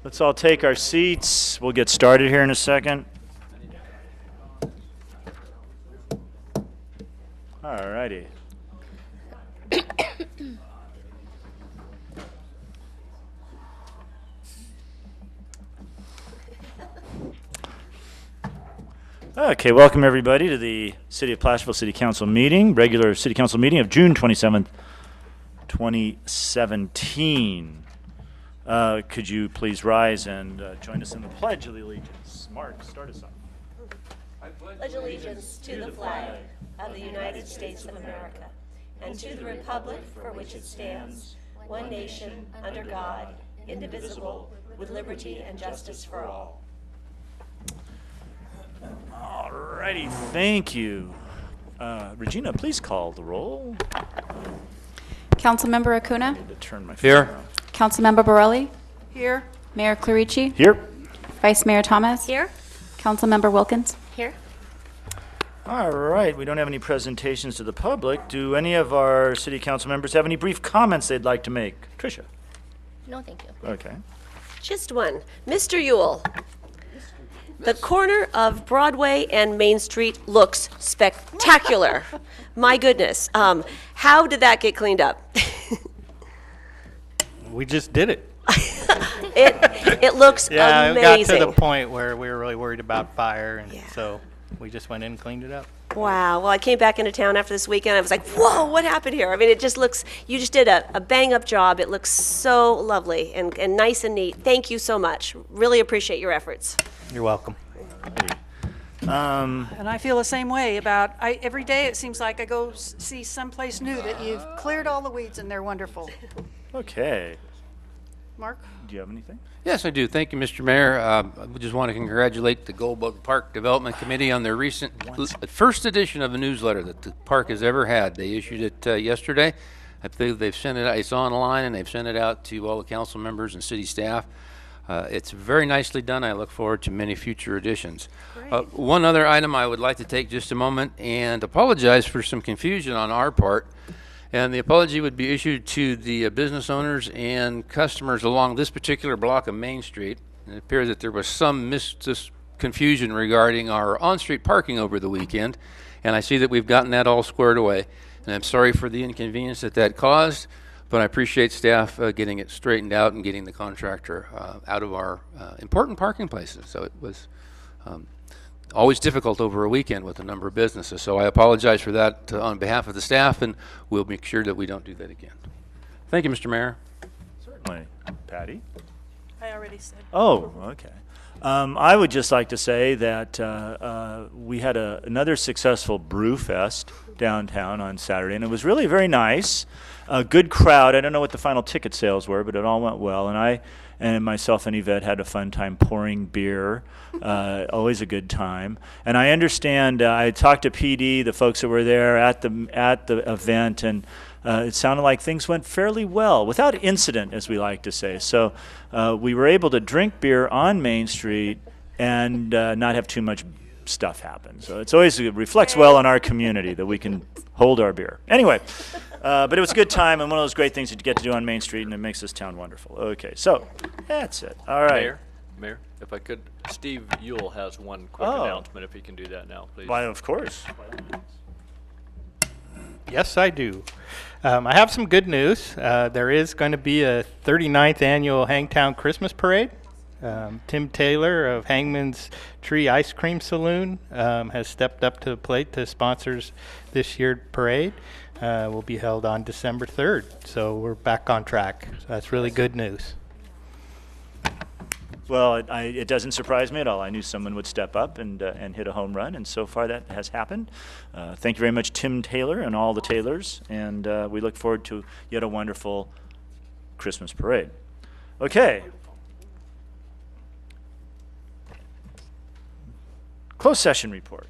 Let's all take our seats. We'll get started here in a second. All righty. Okay, welcome everybody to the City of Placerville City Council meeting, regular City Council meeting of June 27th, 2017. Could you please rise and join us in the Pledge of Allegiance? Mark, start us off. I pledge allegiance to the flag of the United States of America and to the republic for which it stands, one nation, under God, indivisible, with liberty and justice for all. All righty, thank you. Regina, please call the roll. Councilmember Acuna? I need to turn my Here. phone off. Councilmember Borelli? Here. Mayor Clarici? Here. Vice Mayor Thomas? Here. Councilmember Wilkins? Here. All right, we don't have any presentations to the public. Do any of our city council members have any brief comments they'd like to make? Tricia? No, thank you. Okay. Just one. Mr. Yule, the corner of Broadway and Main Street looks spectacular. My goodness. How did that get cleaned up? We just did it. It looks Yeah, it amazing. got to the point where we were really worried about fire, and Yeah. so we just went in and cleaned it up. Wow. Well, I came back into town after this weekend. I was like, whoa, what happened here? I mean, it just looks, you just did a bang-up job. It looks so lovely and nice and neat. Thank you so much. Really appreciate your efforts. You're welcome. And I feel the same way about, every day it seems like I go see someplace new that you've cleared all the weeds and they're wonderful. Okay. Mark? Do you have anything? Yes, I do. Thank you, Mr. Mayor. I just want to congratulate the Goldbug Park Development Committee on their recent first edition of a newsletter that the park has ever had. They issued it yesterday. I believe they've sent it out. It's online, and they've sent it out to all the council members and city staff. It's very nicely done. I look forward to many future editions. One other item I would like to take just a moment and apologize for some confusion on our part. And the apology would be issued to the business owners and customers along this particular block of Main Street. It appears that there was some confusion regarding our on-street parking over the weekend, and I see that we've gotten that all squared away. And I'm sorry for the inconvenience that caused, but I appreciate staff getting it straightened out and getting the contractor out of our important parking places. So it was always difficult over a weekend with a number of businesses. So I apologize for that on behalf of the staff, and we'll make sure that we don't do that again. Thank you, Mr. Mayor. Certainly. Patty? I already said. Oh, okay. I would just like to say that we had another successful brew fest downtown on Saturday, and it was really very nice. A good crowd. I don't know what the final ticket sales were, but it all went well. And myself and Yvette had a fun time pouring beer. Always a good time. And I understand, I talked to PD, the folks that were there at the event, and it sounded like things went fairly well, without incident, as we like to say. So we were able to drink beer on Main Street and not have too much stuff happen. So it reflects well on our community that we can hold our beer. Anyway. But it was a good time, and one of those great things that you get to do on Main Street, and it makes this town wonderful. Okay, so that's it. All right. Mayor, if I could, Steve Yule has one quick announcement, if he can do that now, please. Why, of course. Yes, I do. I have some good news. There is going to be a 39th annual Hangtown Christmas Parade. Tim Taylor of Hangman's Tree Ice Cream Saloon has stepped up to the plate to sponsor this year's parade. Will be held on December 3rd, so we're back on track. So that's really good news. Well, it doesn't surprise me at all. I knew someone would step up and hit a home run, and so far that has happened. Thank you very much, Tim Taylor and all the Taylors, and we look forward to yet a wonderful Christmas parade. Okay. Closed session report.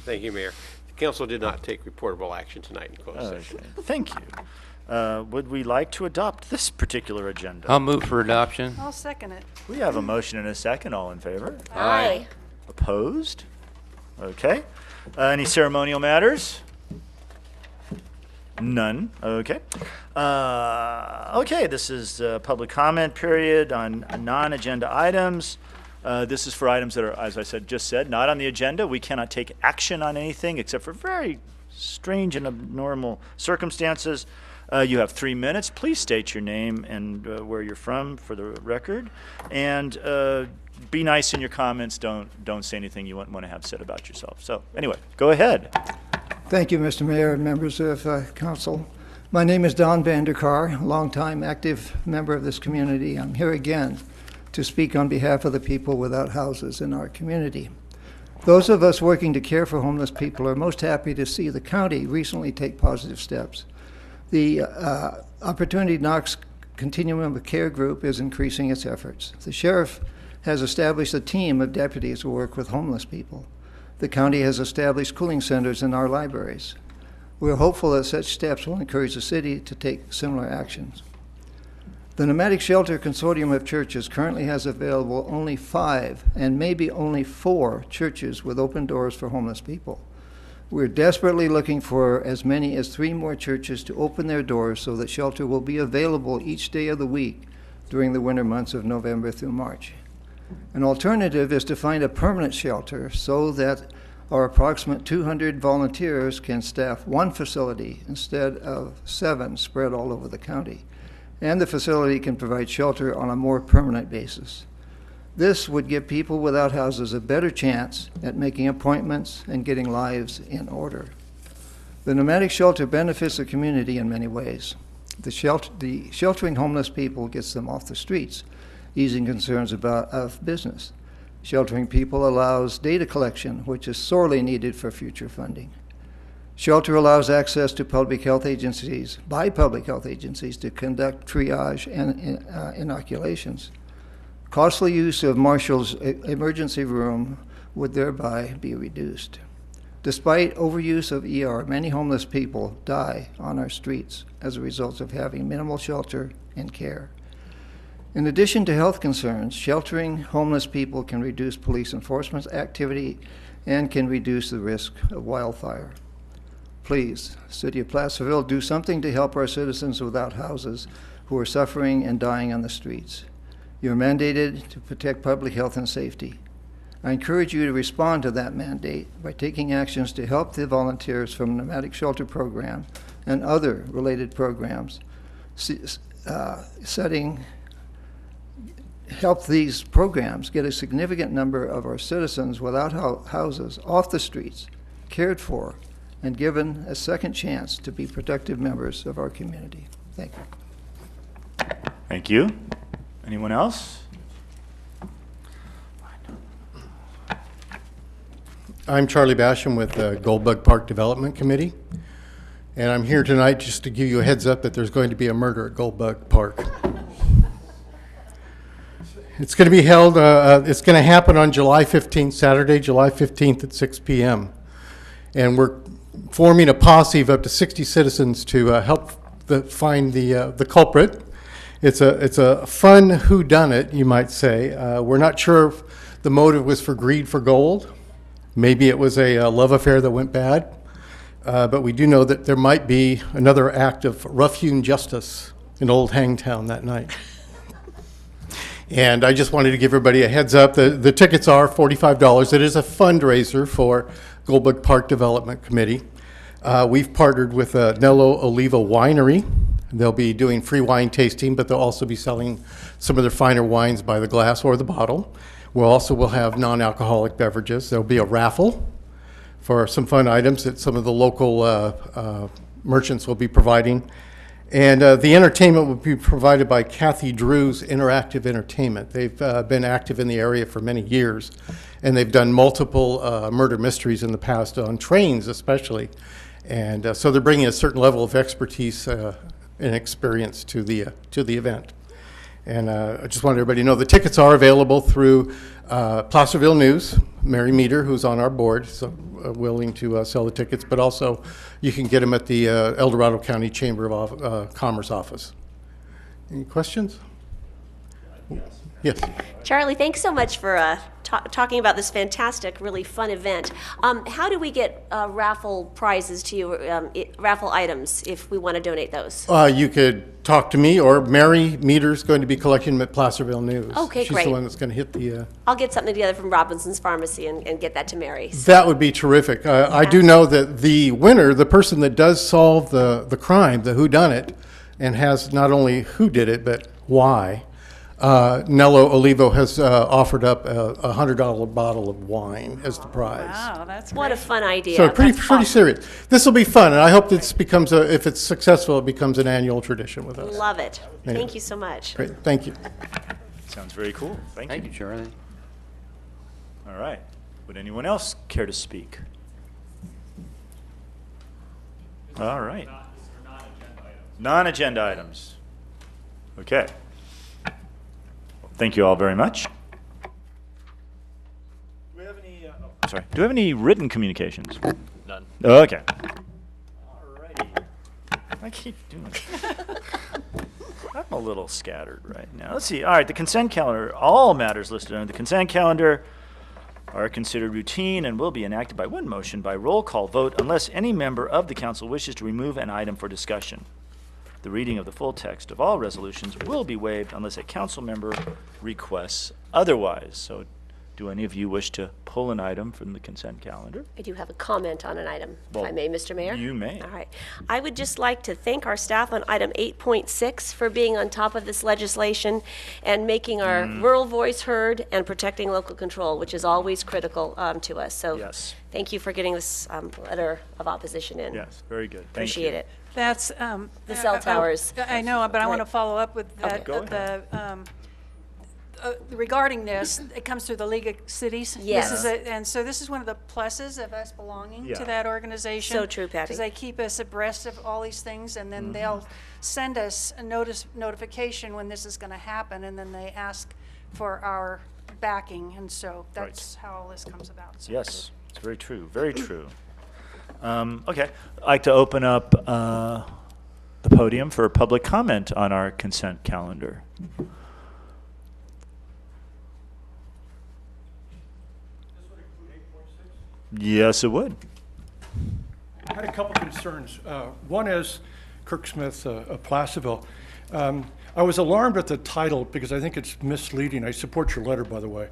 Thank you, Mayor. The council did not take reportable action tonight in closed session. Thank you. Would we like to adopt this particular agenda? I'll move for adoption. I'll second it. We have a motion and a second. All in favor? Aye. Opposed? Okay. Any ceremonial matters? None. Okay. Okay, this is public comment period on non-agenda items. This is for items that are, as I just said, not on the agenda. We cannot take action on anything except for very strange and abnormal circumstances. You have 3 minutes. Please state your name and where you're from for the record. And be nice in your comments. Don't say anything you wouldn't want to have said about yourself. So anyway, go ahead. Thank you, Mr. Mayor and members of council. My name is Don Vanderkar, longtime active member of this community. I'm here again to speak on behalf of the people without houses in our community. Those of us working to care for homeless people are most happy to see the county recently take positive steps. The Opportunity Knocks Continuum of Care group is increasing its efforts. The sheriff has established a team of deputies who work with homeless people. The county has established cooling centers in our libraries. We're hopeful that such steps will encourage the city to take similar actions. The Nomadic Shelter Consortium of Churches currently has available only 5 and maybe only 4 churches with open doors for homeless people. We're desperately looking for as many as 3 more churches to open their doors so that shelter will be available each day of the week during the winter months of November through March. An alternative is to find a permanent shelter so that our approximate 200 volunteers can staff 1 facility instead of 7 spread all over the county. And the facility can provide shelter on a more permanent basis. This would give people without houses a better chance at making appointments and getting lives in order. The nomadic shelter benefits the community in many ways. The sheltering homeless people gets them off the streets, easing concerns of business. Sheltering people allows data collection, which is sorely needed for future funding. Shelter allows access to public health agencies, by public health agencies, to conduct triage and inoculations. Costly use of Marshall's emergency room would thereby be reduced. Despite overuse of ER, many homeless people die on our streets as a result of having minimal shelter and care. In addition to health concerns, sheltering homeless people can reduce police enforcement activity and can reduce the risk of wildfire. Please, City of Placerville, do something to help our citizens without houses who are suffering and dying on the streets. You're mandated to protect public health and safety. I encourage you to respond to that mandate by taking actions to help the volunteers from the Nomadic Shelter Program and other related programs, help these programs get a significant number of our citizens without houses off the streets, cared for, and given a second chance to be productive members of our community. Thank you. Thank you. Anyone else? I'm Charlie Basham with the Goldbug Park Development Committee, and I'm here tonight just to give you a heads up that there's going to be a murder at Goldbug Park. It's going to be held, it's going to happen on July 15th, Saturday, July 15th at 6 p.m. And we're forming a posse of up to 60 citizens to help find the culprit. It's a fun whodunit, you might say. We're not sure if the motive was for greed for gold. Maybe it was a love affair that went bad. But we do know that there might be another act of rough-hewn justice in Old Hangtown that night. And I just wanted to give everybody a heads up. The tickets are $45. It is a fundraiser for Goldbug Park Development Committee. We've partnered with Nello Oliva Winery. They'll be doing free wine tasting, but they'll also be selling some of their finer wines by the glass or the bottle. We'll have non-alcoholic beverages. There'll be a raffle for some fun items that some of the local merchants will be providing. And the entertainment will be provided by Kathy Drew's Interactive Entertainment. They've been active in the area for many years, and they've done multiple murder mysteries in the past, on trains especially. And so they're bringing a certain level of expertise and experience to the event. And I just want everybody to know the tickets are available through Placerville News. Mary Meter, who's on our board, is willing to sell the tickets, but also you can get them at the El Dorado County Chamber of Commerce office. Any questions? Yes. Charlie, thanks so much for talking about this fantastic, really fun event. How do we get raffle prizes to you, raffle items, if we want to donate those? You could talk to me, or Mary Meter's going to be collecting them at Placerville News. Okay, She's great. the one that's going to hit the... I'll get something together from Robinson's Pharmacy and get that to Mary. That would be terrific. I do know that the winner, the person that does solve the crime, the whodunit, and has not only who did it, but why, Nello Olivo has offered up a $100 bottle of wine as the prize. Wow, that's What a great. fun idea. So pretty That's awesome. serious. This will be fun, and I hope this becomes if it's successful, it becomes an annual tradition with us. Love it. Yeah. Thank you so much. Great, thank you. Sounds very cool. Thank Thank you. you, Charlie. All right. Would anyone else care to speak? All right. Non-agenda items. Okay. Thank you all very much. Do we have any? Sorry. Do we have any written communications? None. Okay. Alrighty. I keep doing it. I'm a little scattered right now. Let's see. All right. The consent calendar. All matters listed under the consent calendar are considered routine and will be enacted by one motion by roll call vote unless any member of the council wishes to remove an item for discussion. The reading of the full text of all resolutions will be waived unless a council member requests otherwise. So do any of you wish to pull an item from the consent calendar? I do have a comment on an item, if I Well, may, Mr. Mayor. you may. All right. I would just like to thank our staff on item 8.6 for being on top of this legislation and making our rural voice heard and protecting local control, which is always critical to us. So Yes. thank you for getting this letter of opposition in. Yes, very good. Thank Appreciate you. it. That's, The cell towers. I know, but I want to Right. follow up with Okay. that. Go Regarding this, it comes through the League of Cities. Yes. This is and so this is one of the pluses of us belonging Yeah. to that organization. So true, Patty. Because they keep us abreast of all these things, and then they'll send us a notification when this is going to happen, and then they ask for our backing, and so that's how all this comes about. So Yes, it's very true. Very true. Okay. I'd like to open up the podium for public comment on our consent calendar. Yes, it would. I had a couple concerns. One is Kirk Smith of Placerville. I was alarmed at the title because I think it's misleading. I support your letter, by the way.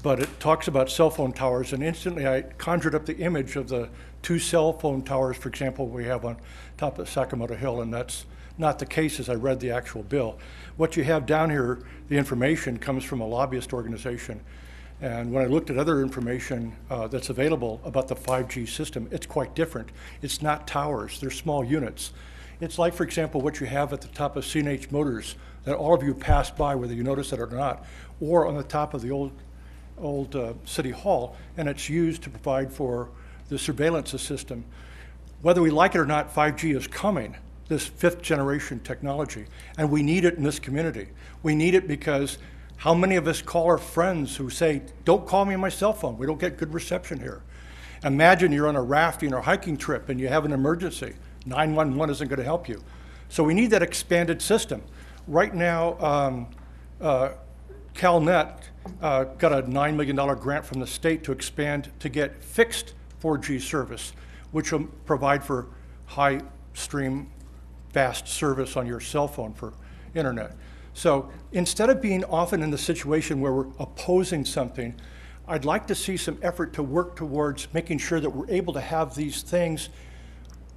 But it talks about cell phone towers, and instantly I conjured up the image of the 2 cell phone towers, for example, we have on top of Sakamoto Hill, and that's not the case as I read the actual bill. What you have down here, the information comes from a lobbyist organization. And when I looked at other information that's available about the 5G system, it's quite different. It's not towers, they're small units. It's like, for example, what you have at the top of C&H Motors that all of you pass by, whether you notice it or not, or on the top of the old City Hall, and it's used to provide for the surveillance system. Whether we like it or not, 5G is coming, this 5th generation technology, and we need it in this community. We need it because how many of us call our friends who say, don't call me on my cell phone, we don't get good reception here. Imagine you're on a rafting or hiking trip and you have an emergency. 911 isn't going to help you. So we need that expanded system. Right now, CalNet got a $9 million grant from the state to expand to get fixed 4G service, which will provide for high stream, fast service on your cell phone for internet. So instead of being often in the situation where we're opposing something, I'd like to see some effort to work towards making sure that we're able to have these things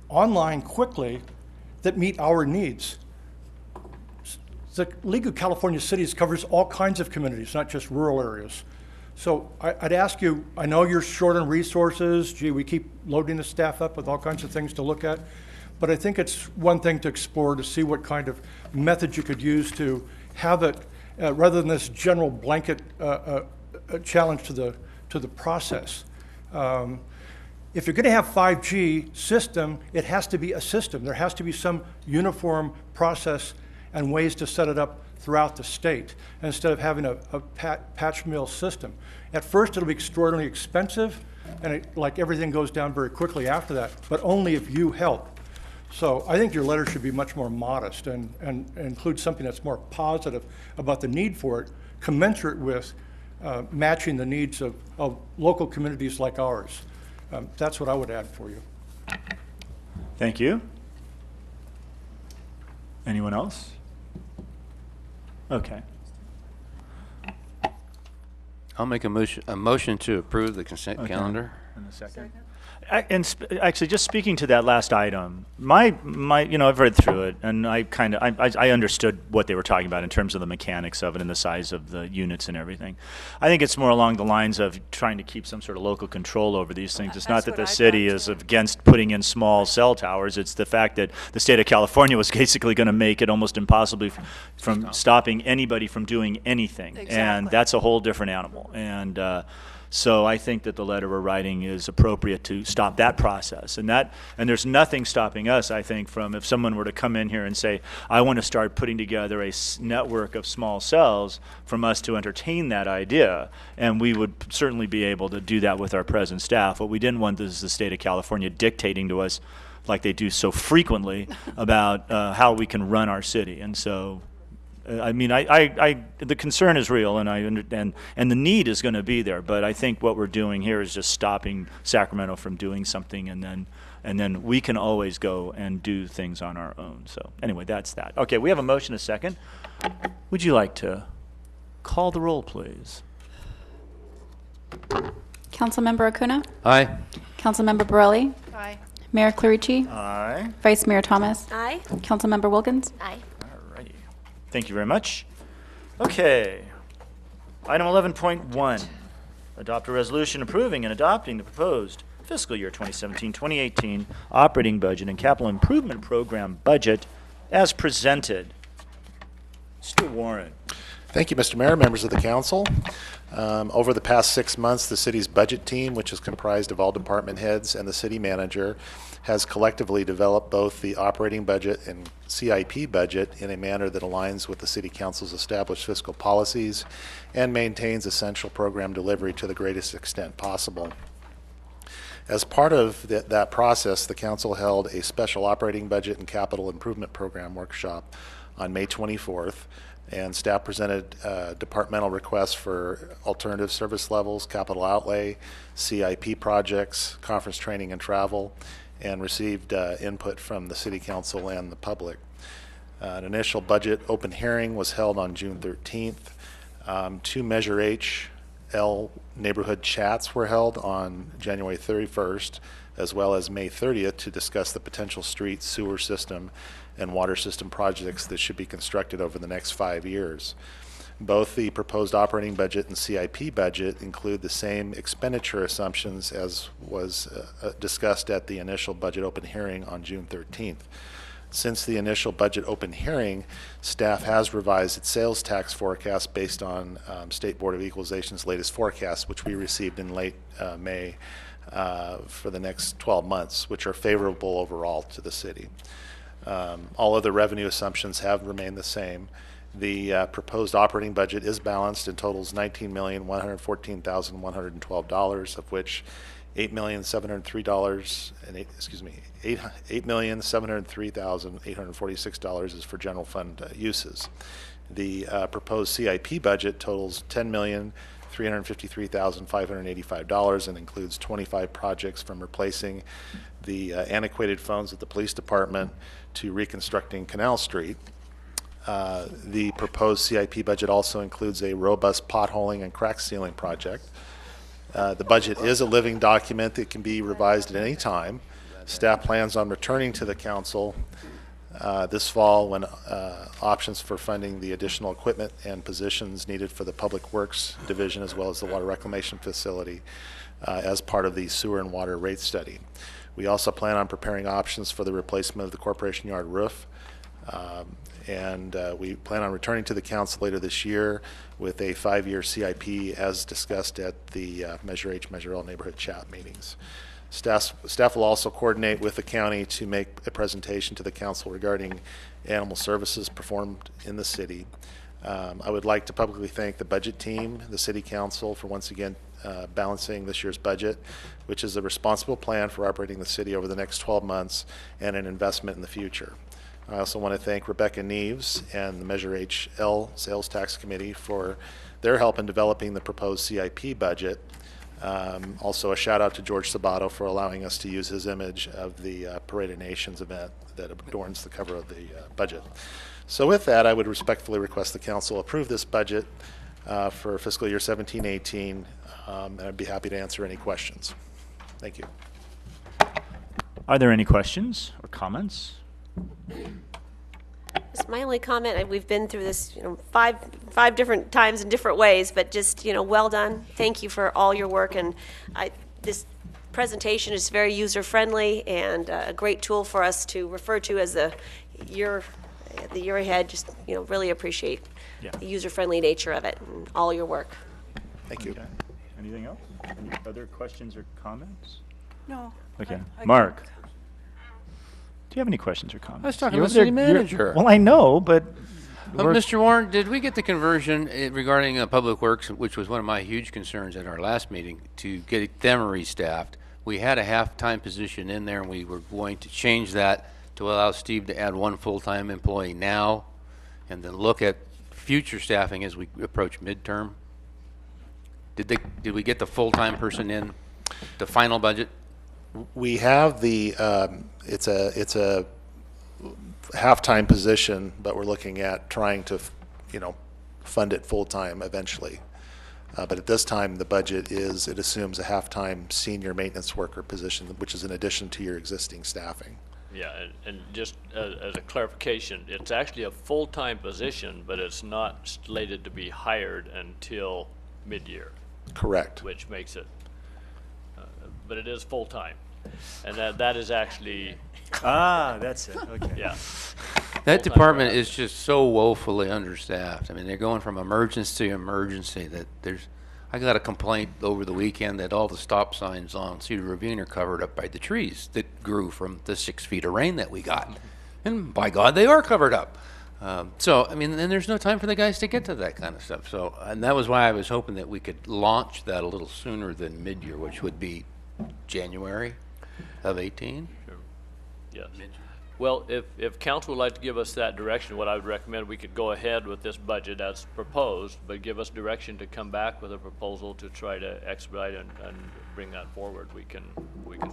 online quickly that meet our needs. The League of California Cities covers all kinds of communities, not just rural areas. So I'd ask you, I know you're short on resources. Gee, we keep loading the staff up with all kinds of things to look at. But I think it's one thing to explore to see what kind of method you could use to have it, rather than this general blanket challenge to the process. If you're going to have 5G system, it has to be a system. There has to be some uniform process and ways to set it up throughout the state, instead of having a patch mill system. At first, it'll be extraordinarily expensive, and like everything goes down very quickly after that, but only if you help. So I think your letter should be much more modest and include something that's more positive about the need for it, commensurate with matching the needs of local communities like ours. That's what I would add for you. Thank you. Anyone else? Okay. I'll make a motion to approve the consent calendar. In a second. Actually, just speaking to that last item, my, I've read through it, and I understood what they were talking about in terms of the mechanics of it and the size of the units and everything. I think it's more along the lines of trying to keep some sort of local control over these things. It's not that the city is against putting in small cell towers. It's the fact that the state of California was basically going to make it almost impossible from stopping anybody from doing anything. Exactly. And that's a whole different animal. And so I think that the letter we're writing is appropriate to stop that process. And there's nothing stopping us, I think, from if someone were to come in here and say, I want to start putting together a network of small cells, from us to entertain that idea. And we would certainly be able to do that with our present staff. What we didn't want is the state of California dictating to us, like they do so frequently, about how we can run our city. And so I mean, the concern is real, and and the need is going to be there. But I think what we're doing here is just stopping Sacramento from doing something, and then we can always go and do things on our own. So anyway, that's that. Okay, we have a motion, a second. Would you like to call the roll, please? Councilmember Acuna? Aye. Councilmember Borelli? Aye. Mayor Clarici? Aye. Vice Mayor Thomas? Aye. Councilmember Wilkins? Aye. Alrighty. Thank you very much. Okay. Item 11.1. Adopt a resolution approving and adopting the proposed fiscal year 2017-2018 operating budget and capital improvement program budget as presented. Mr. Warren. Thank you, Mr. Mayor, members of the council. Over the past 6 months, the city's budget team, which is comprised of all department heads and the city manager, has collectively developed both the operating budget and CIP budget in a manner that aligns with the City Council's established fiscal policies and maintains essential program delivery to the greatest extent possible. As part of that process, the Council held a special operating budget and capital improvement program workshop on May 24th, and staff presented departmental requests for alternative service levels, capital outlay, CIP projects, conference training and travel, and received input from the City Council and the public. An initial budget open hearing was held on June 13th. 2 Measure H L neighborhood chats were held on January 31st, as well as May 30th, to discuss the potential street, sewer system, and water system projects that should be constructed over the next 5 years. Both the proposed operating budget and CIP budget include the same expenditure assumptions as was discussed at the initial budget open hearing on June 13th. Since the initial budget open hearing, staff has revised its sales tax forecast based on State Board of Equalization's latest forecast, which we received in late May for the next 12 months, which are favorable overall to the city. All other revenue assumptions have remained the same. The proposed operating budget is balanced and totals $19,114,112, of which $8,703,846 is for general fund uses. The proposed CIP budget totals $10,353,585 and includes 25 projects, from replacing the antiquated phones at the police department to reconstructing Canal Street. The proposed CIP budget also includes a robust potholing and crack sealing project. The budget is a living document that can be revised at any time. Staff plans on returning to the council this fall when options for funding the additional equipment and positions needed for the Public Works Division, as well as the Water Reclamation Facility, as part of the sewer and water rate study. We also plan on preparing options for the replacement of the Corporation Yard roof. We plan on returning to the council later this year with a 5-year CIP, as discussed at the Measure H, Measure L neighborhood chat meetings. Staff will also coordinate with the county to make a presentation to the council regarding animal services performed in the city. I would like to publicly thank the budget team, the City Council, for once again balancing this year's budget, which is a responsible plan for operating the city over the next 12 months and an investment in the future. I also want to thank Rebecca Neves and the Measure HL Sales Tax Committee for their help in developing the proposed CIP budget. Also a shout out to George Sabato for allowing us to use his image of the Parade of Nations event that adorns the cover of the budget. So with that, I would respectfully request the council approve this budget for fiscal year 17-18, and I'd be happy to answer any questions. Thank you. Are there any questions or comments? Just my only comment, and we've been through this, five different times in different ways, but just, well done. Thank you for all your work, and this presentation is very user-friendly and a great tool for us to refer to as the year ahead. Just, really appreciate the user-friendly nature of it and all your work. Thank you. Okay. Anything else? Any other questions or comments? No. Okay. I Mark, do you have any questions or comments? I was talking You're to the over city there- you're- manager. Well, I know, but Mr. Warren, did we get the conversion regarding Public Works, which was one of my huge concerns at our last meeting, to get them restaffed? We had a half-time position in there, and we were going to change that to allow Steve to add one full-time employee now, and then look at future staffing as we approach midterm. Did we get the full-time person in the final budget? We have the, it's a half-time position, but we're looking at trying to, fund it full-time eventually. But at this time, the budget it assumes a half-time senior maintenance worker position, which is in addition to your existing staffing. Yeah, and just as a clarification, it's actually a full-time position, but it's not slated to be hired until mid-year. Correct. Which makes it, but it is full-time. And that is actually, that's it. Okay. yeah. That department is just so woefully understaffed. I mean, they're going from emergency to emergency. I got a complaint over the weekend that all the stop signs on Cedar Ravine are covered up by the trees that grew from the 6 feet of rain that we got. And by God, they are covered up. So, I mean, and there's no time for the guys to get to that kind of stuff. So, and that was why I was hoping that we could launch that a little sooner than mid-year, which would be January of 18. Sure. Yes. Well, if council would like to give us that direction, what I would recommend, we could go ahead with this budget as proposed, but give us direction to come back with a proposal to try to expedite and bring that forward. We can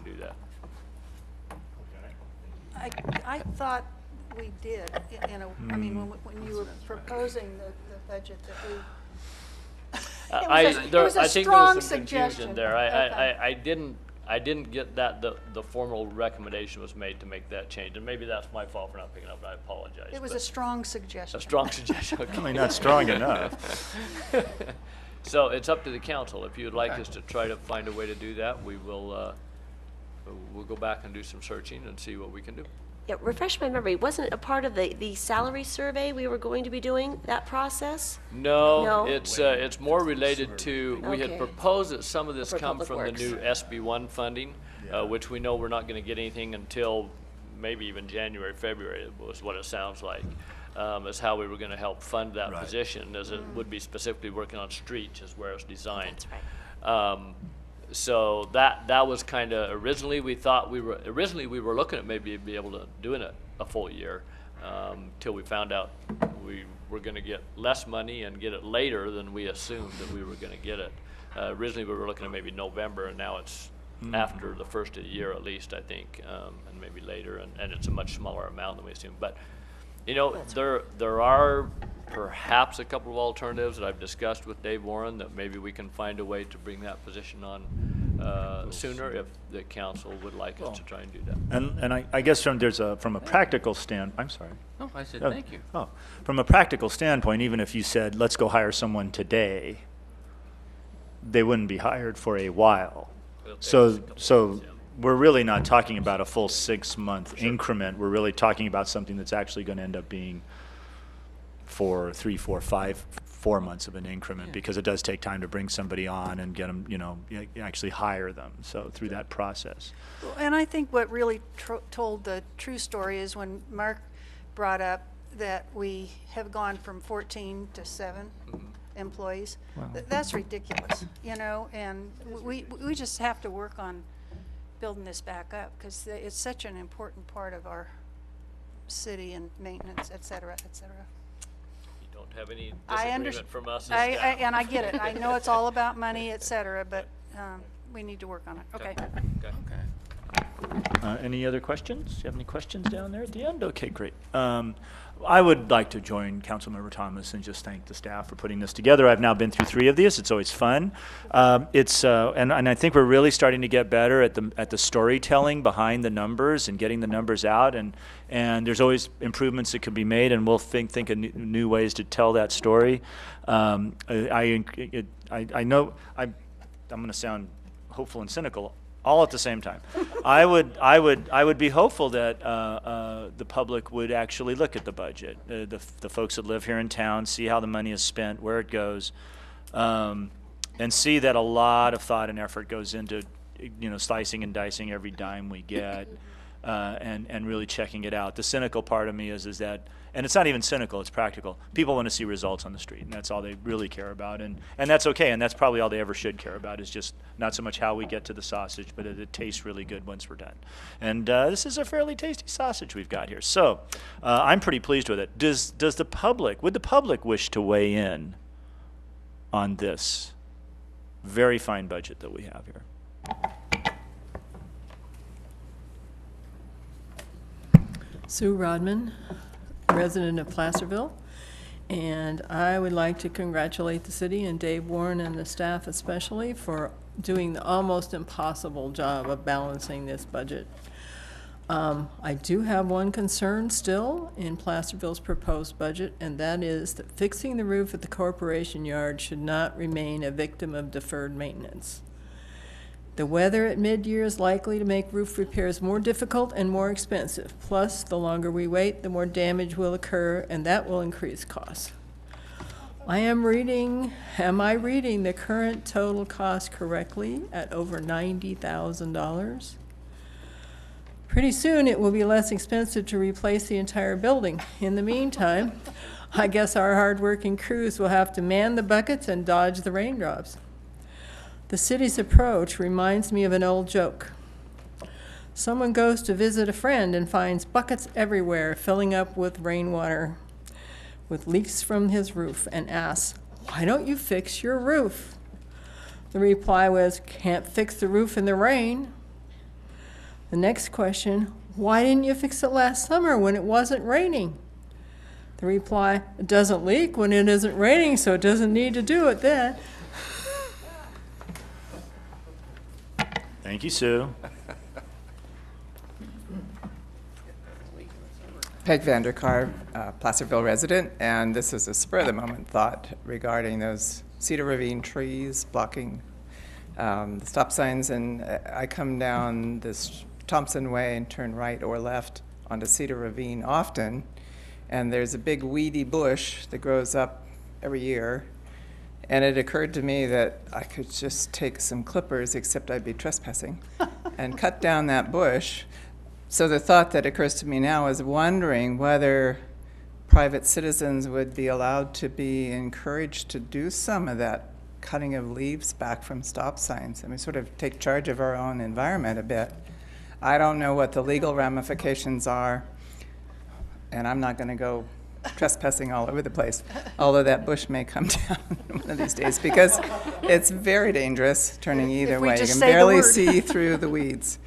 do that. I thought we did, I mean, when you were proposing the budget that we, it was a I think there strong was some confusion suggestion. there. Okay. I didn't get that the formal recommendation was made to make that change, and maybe that's my fault for not picking up. I apologize. It was a strong suggestion. a strong suggestion. Okay. Probably not strong enough. So it's up to the council. If you'd like us to try to find a way to do that, we will. We'll go back and do some searching and see what we can do. Yeah, refresh my memory. Wasn't it a part of the salary survey we were going to be doing, that process? No, No? it's more related to, we had Okay. proposed that some of this For come Public from Works. the new SB1 funding, which we know we're not going to get anything until maybe even January, February was what it sounds like, is how we were going to help fund that position, as it would be specifically working on streets is where it's designed. That's right. So that was kind of originally we were looking at maybe be able to doing it a full year, till we found out we were going to get less money and get it later than we assumed that we were going to get it. Originally we were looking at maybe November, and now it's after the first of the year at least, I think, and maybe later, and it's a much smaller amount than we assumed. But there are perhaps a couple of alternatives that I've discussed with Dave Warren that maybe we can find a way to bring that position on sooner if the council would like us to try and do that. And I guess from a practical I'm sorry. No, I said thank you. Oh, from a practical standpoint, even if you said, let's go hire someone today, they wouldn't be hired for a while. So we're really not talking about a full 6-month increment. We're really talking about something that's actually going to end up being 4 months of an increment, because it does take time to bring somebody on and get them, actually hire them. So through that process. And I think what really told the true story is when Mark brought up that we have gone from 14 to 7 employees. That's ridiculous, you know, and we just have to work on building this back up because it's such an important part of our city and maintenance, et cetera, et cetera. You don't have any I disagreement from us as I staff. and I get it. I know it's all about money, et cetera, but we need to work on it. Okay. Any other questions? Do you have any questions down there at the end? Okay, great. I would like to join Councilmember Thomas and just thank the staff for putting this together. I've now been through 3 of these. It's always fun. And I think we're really starting to get better at the storytelling behind the numbers and getting the numbers out. And there's always improvements that can be made, and we'll think of new ways to tell that story. I know I'm going to sound hopeful and cynical all at the same time. I would be hopeful that the public would actually look at the budget. The folks that live here in town, see how the money is spent, where it goes, and see that a lot of thought and effort goes into, slicing and dicing every dime we get, and really checking it out. The cynical part of me is that, and it's not even cynical, it's practical. People want to see results on the street, and that's all they really care about, and that's okay, and that's probably all they ever should care about, is just not so much how we get to the sausage, but it tastes really good once we're done. And this is a fairly tasty sausage we've got here. So I'm pretty pleased with it. Would the public wish to weigh in on this very fine budget that we have here? Sue Rodman, resident of Placerville, and I would like to congratulate the city and Dave Warren and the staff especially for doing the almost impossible job of balancing this budget. I do have one concern still in Placerville's proposed budget, and that is that fixing the roof at the corporation yard should not remain a victim of deferred maintenance. The weather at mid-year is likely to make roof repairs more difficult and more expensive. Plus, the longer we wait, the more damage will occur, and that will increase costs. Am I reading the current total cost correctly at over $90,000? Pretty soon it will be less expensive to replace the entire building. In the meantime, I guess our hard-working crews will have to man the buckets and dodge the raindrops. The city's approach reminds me of an old joke. Someone goes to visit a friend and finds buckets everywhere filling up with rainwater with leaks from his roof and asks, "Why don't you fix your roof?" The reply was, "Can't fix the roof in the rain." The next question, "Why didn't you fix it last summer when it wasn't raining?" The reply, "It doesn't leak when it isn't raining, so it doesn't need to do it then." Thank you, Sue. Peg Vanderkar, Placerville resident, and this is a spur-of-the-moment thought regarding those Cedar Ravine trees blocking the stop signs. And I come down this Thompson Way and turn right or left onto Cedar Ravine often, and there's a big weedy bush that grows up every year. And it occurred to me that I could just take some clippers, except I'd be trespassing, and cut down that bush. So the thought that occurs to me now is wondering whether private citizens would be allowed to be encouraged to do some of that cutting of leaves back from stop signs. And we sort of take charge of our own environment a bit. I don't know what the legal ramifications are, and I'm not going to go trespassing all over the place, although that bush may come down one of these days, because it's very dangerous turning either way. You can barely see through the weeds.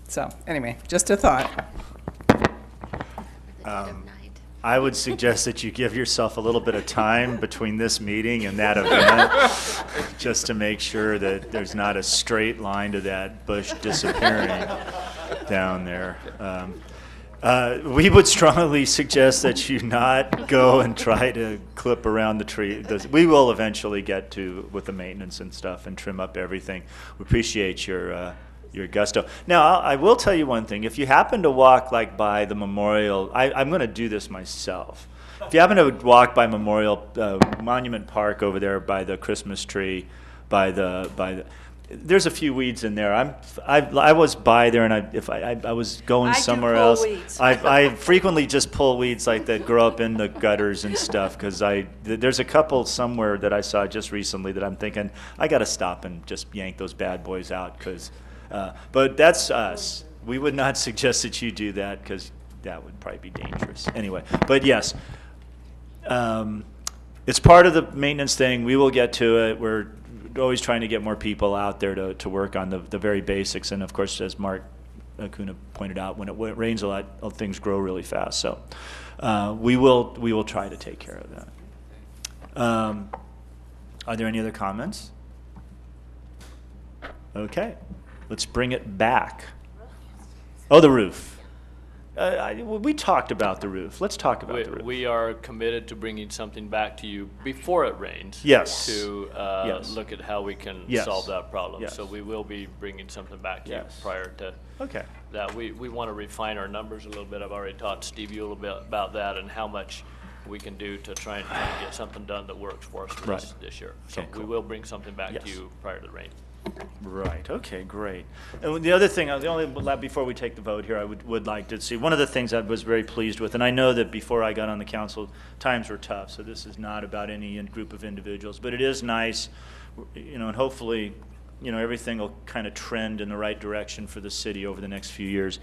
So anyway, just a thought. I would suggest that you give yourself a little bit of time between this meeting and that event, just to make sure that there's not a straight line to that bush disappearing down there. We would strongly suggest that you not go and try to clip around the tree. We will eventually get to, with the maintenance and stuff, and trim up everything. We appreciate your gusto. Now, I will tell you one thing. If you happen to walk like by the memorial, I'm going to do this myself. If you happen to walk by Memorial Monument Park over there by the Christmas tree, There's a few weeds in there. I was by there, and if I was going I do somewhere pull else. weeds. I frequently just pull weeds like that grow up in the gutters and stuff, because there's a couple somewhere that I saw just recently that I'm thinking I got to stop and just yank those bad boys out, but that's us. We would not suggest that you do that, because that would probably be dangerous. Anyway, but yes. It's part of the maintenance thing. We will get to it. We're always trying to get more people out there to work on the very basics. And of course, as Mark Acuna pointed out, when it rains a lot, things grow really fast. So we will try to take care of that. Are there any other comments? Okay, let's bring it back. Oh, the roof. We talked about the roof. Let's talk about the roof. We are committed to bringing something back to you before it rains. Yes. To Yes. look at how we can Yes. solve that problem. Yes. So we will be bringing something back to you Yes. prior to Okay. that. We want to refine our numbers a little bit. I've already talked to Steve a little bit about that and how much we can do to try and get something done that works for us for Right. this year. So Okay, we cool. will bring something back Yes. to you prior to the rain. Right. Okay. Great. And the other thing, before we take the vote here, I would like to see one of the things I was very pleased with, and I know that before I got on the council, times were tough. So this is not about any group of individuals, but it is nice, and hopefully, everything will kind of trend in the right direction for the city over the next few years.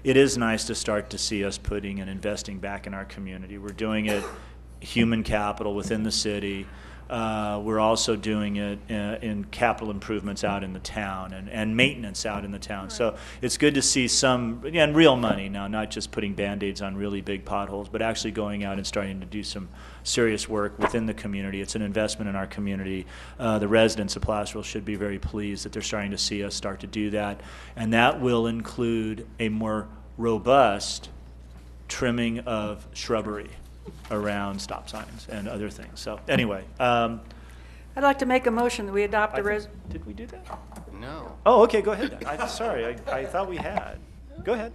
It is nice to start to see us putting and investing back in our community. We're doing it human capital within the city. We're also doing it in capital improvements out in the town and maintenance out in the town. Right. So it's good to see some, again, real money now, not just putting Band-Aids on really big potholes, but actually going out and starting to do some serious work within the community. It's an investment in our community. The residents of Placerville should be very pleased that they're starting to see us start to do that. And that will include a more robust trimming of shrubbery around stop signs and other things. So anyway, I'd like to make a motion that we adopt a did we do that? No. Oh, okay, go ahead. Sorry, I thought we had. Go ahead.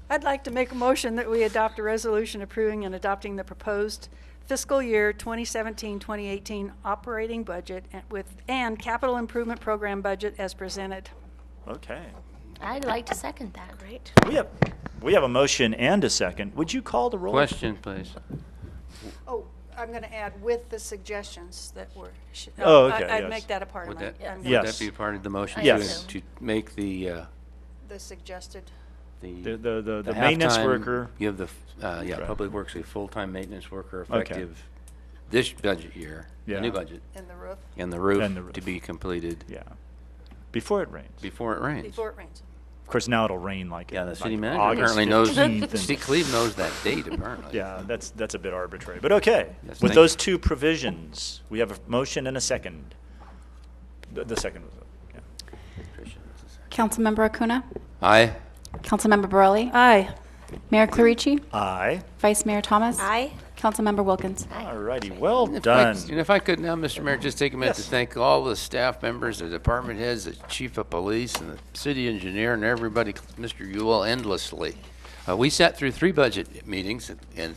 I'd like to make a motion that we adopt a resolution approving and adopting the proposed fiscal year 2017-2018 operating budget and capital improvement program budget as presented. Okay. I'd like to second that. Great. We have a motion and a second. Would you call the roll? Question, please. Oh, I'm going to add with the suggestions that were. Oh, okay, I'd yes. make that a part of Would my. that, Yes. would that be part of the motion? Yes. To make the suggested. The maintenance halftime- worker. Give the Right. Public Works a full-time maintenance worker Okay. effective this budget year, Yeah. the new budget, And the roof. and the roof And the roof. to be completed Yeah. Before it rains. before it rains. Before it rains. Of course, now it'll rain like Yeah, the like city manager August apparently knows. 15th and- Steve Cleve knows that date apparently. Yeah, that's a bit arbitrary, but okay. Yes, With thank those you. two provisions, we have a motion and a second. The second was, yeah. Councilmember Acuna? Aye. Councilmember Borelli? Aye. Mayor Clarici? Aye. Vice Mayor Thomas? Aye. Councilmember Wilkins? All righty, well And done. if I could now, Mr. Mayor, just take a minute to Yes. thank all the staff members, the department heads, the chief of police, and the city engineer, and everybody, Mr. Ewell, endlessly. We sat through 3 budget meetings, and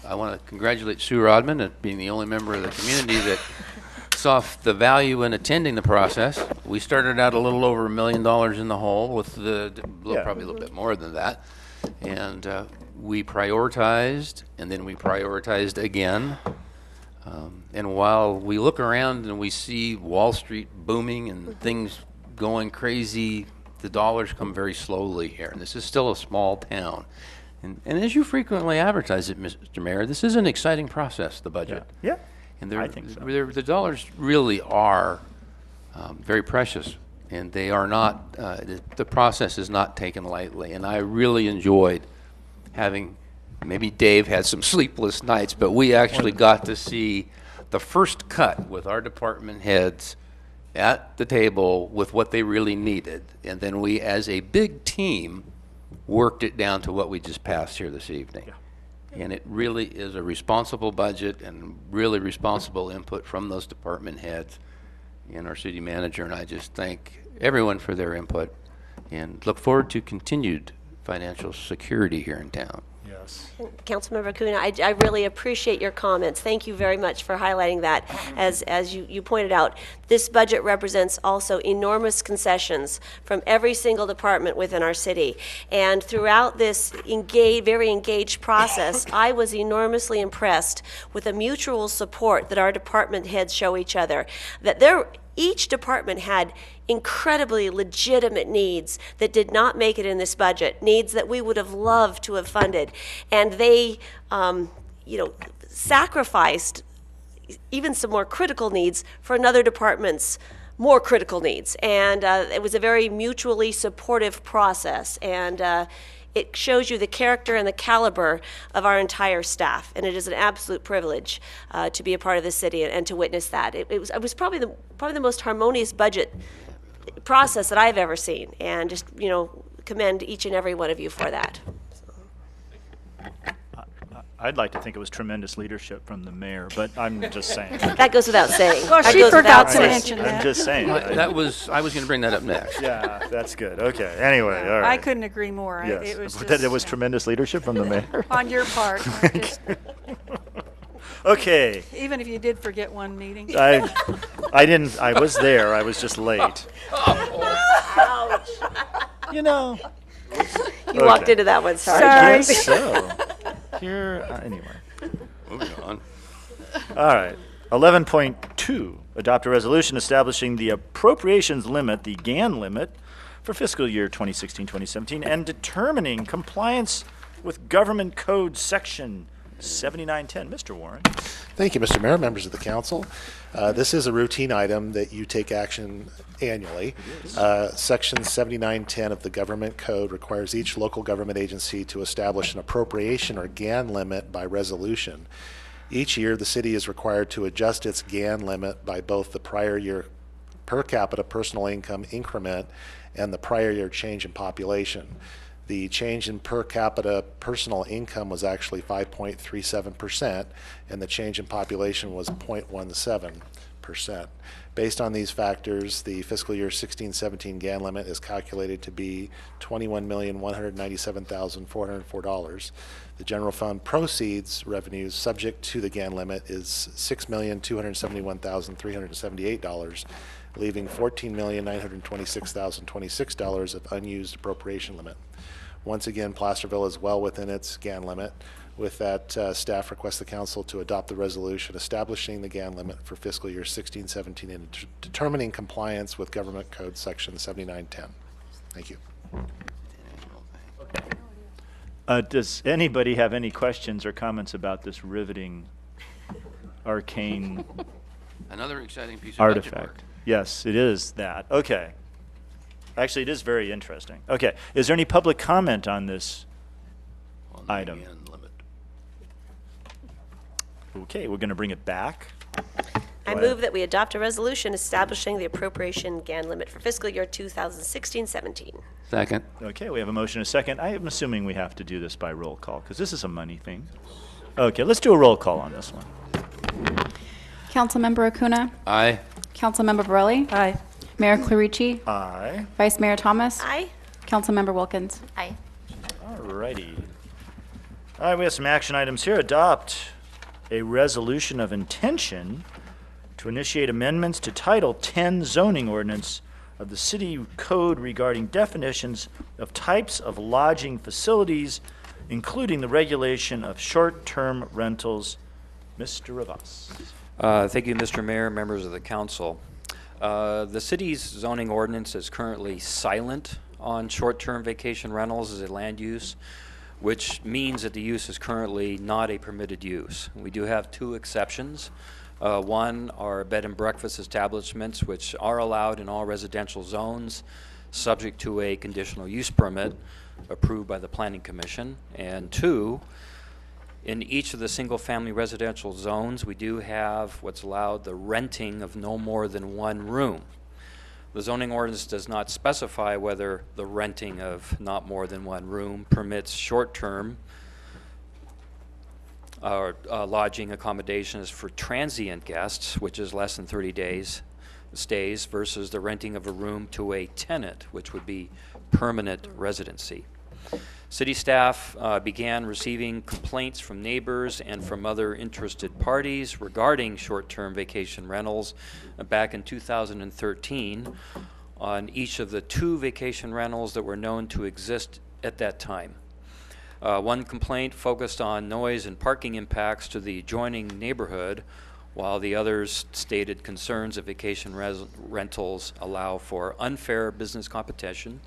I want to congratulate Sue Rodman at being the only member of the community that saw the value in attending the process. We started out a little over $1 million in the hole with probably a little bit more than that. And we prioritized, and then we prioritized again. And while we look around and we see Wall Street booming and things going crazy, the dollars come very slowly here. And this is still a small town. And as you frequently advertise it, Mr. Mayor, this is an exciting process, the budget. Yeah. And I think so. the dollars really are very precious, and they are not, the process is not taken lightly. And I really enjoyed having, maybe Dave had some sleepless nights, but we actually got to see the first cut with our department heads at the table with what they really needed. And then we, as a big team, worked it down to what we just passed here this evening. Yeah. And it really is a responsible budget and really responsible input from those department heads and our city manager. And I just thank everyone for their input and look forward to continued financial security here in town. Yes. Rivas. Councilmember Kuna, I really appreciate your comments. Thank you very much for highlighting that. As you pointed out, this budget represents also enormous concessions from every single department within our city. And throughout this very engaged process, I was enormously impressed with the mutual support that our department heads show each other. That each department had incredibly legitimate needs that did not make it in this budget, needs that we would have loved to have funded. And they, sacrificed even some more critical needs for another department's more critical needs. And it was a very mutually supportive process. And it shows you the character and the caliber of our entire staff, and it is an absolute privilege to be a part of the city and to witness that. It was probably the most harmonious budget process that I've ever seen, and just commend each and every one of you for that. I'd like to think it was tremendous leadership from the mayor, but I'm just saying. That goes without saying. Well, That she goes forgot without to saying. mention that. I'm just saying. I was going to bring that up next. Yeah, that's good. Okay. Anyway, all right. I couldn't agree more. Yes. It was That it just was tremendous leadership from the mayor. on your part. Just, Okay. even if you did forget one meeting. I didn't. I was there. I was just late. Ouch. You know. You walked into that one, sorry. I guess so. Here. Anyway. Moving on. All right. 11.2, adopt a resolution establishing the appropriations limit, the GAN limit, for fiscal year 2016-2017, and determining compliance with Government Code Section 7910. Mr. Warren. Thank you, Mr. Mayor, members of the council. This is a routine item that you take action annually. Section 7910 of the Government Code requires each local government agency to establish an appropriation or GAN limit by resolution. Each year, the city is required to adjust its GAN limit by both the prior year per capita personal income increment and the prior year change in population. The change in per capita personal income was actually 5.37%, and the change in population was 0.17%. Based on these factors, the fiscal year 16-17 GAN limit is calculated to be $21,197,404. The general fund proceeds revenues subject to the GAN limit is $6,271,378, leaving $14,926,026 of unused appropriation limit. Once again, Placerville is well within its GAN limit. With that, staff requests the council to adopt the resolution establishing the GAN limit for fiscal year 16-17 and determining compliance with Government Code Section 7910. Thank you. Does anybody have any questions or comments about this riveting, arcane Another exciting piece of budget work. artifact? Yes, it is that. Okay. Actually, it is very interesting. Okay. Is there any public comment on this On the item? GAN limit. Okay, we're going to bring it back. I Go move ahead. that we adopt a resolution establishing the appropriation GAN limit for fiscal year 2016-17. Second. Okay, we have a motion and a second. I am assuming we have to do this by roll call because this is a money thing. Okay, let's do a roll call on this one. Councilmember Acuna, Aye. Councilmember Borelli, Aye. Mayor Clarici, Aye. Vice Mayor Thomas, Aye. Councilmember Wilkins. Aye. All righty. All right, we have some action items here. Adopt a resolution of intention to initiate amendments to Title 10 zoning ordinance of the city code regarding definitions of types of lodging facilities, including the regulation of short-term rentals. Mr. Rivas. Thank you, Mr. Mayor, members of the council. The city's zoning ordinance is currently silent on short-term vacation rentals as a land use, which means that the use is currently not a permitted use. We do have two exceptions. One are bed and breakfast establishments, which are allowed in all residential zones, subject to a conditional use permit approved by the Planning Commission. And two, in each of the single-family residential zones, we do have what's allowed, the renting of no more than one room. The zoning ordinance does not specify whether the renting of not more than one room permits short-term lodging accommodations for transient guests, which is less than 30 days stays, versus the renting of a room to a tenant, which would be permanent residency. City staff began receiving complaints from neighbors and from other interested parties regarding short-term vacation rentals back in 2013 on each of the 2 vacation rentals that were known to exist at that time. One complaint focused on noise and parking impacts to the adjoining neighborhood, while the others stated concerns that vacation rentals allow for unfair business competition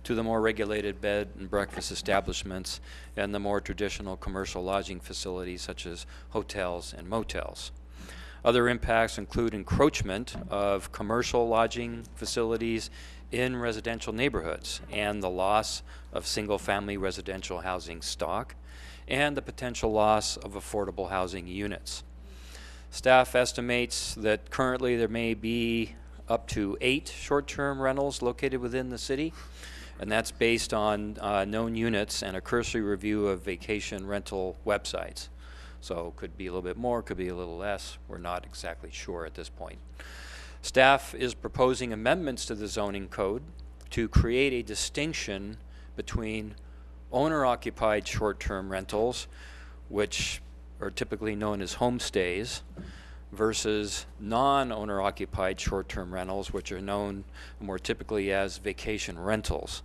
to the more regulated bed and breakfast establishments and the more traditional commercial lodging facilities such as hotels and motels. Other impacts include encroachment of commercial lodging facilities in residential neighborhoods and the loss of single-family residential housing stock and the potential loss of affordable housing units. Staff estimates that currently there may be up to 8 short-term rentals located within the city, and that's based on known units and a cursory review of vacation rental websites. So could be a little bit more, could be a little less. We're not exactly sure at this point. Staff is proposing amendments to the zoning code to create a distinction between owner-occupied short-term rentals, which are typically known as homestays, versus non-owner occupied short-term rentals, which are known more typically as vacation rentals.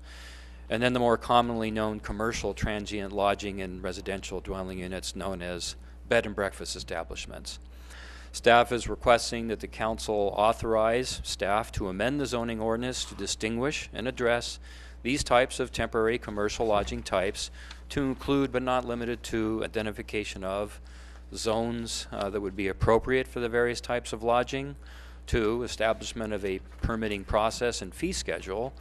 And then the more commonly known commercial transient lodging and residential dwelling units known as bed and breakfast establishments. Staff is requesting that the council authorize staff to amend the zoning ordinance to distinguish and address these types of temporary commercial lodging types to include but not limited to identification of zones that would be appropriate for the various types of lodging. 2, establishment of a permitting process and fee schedule.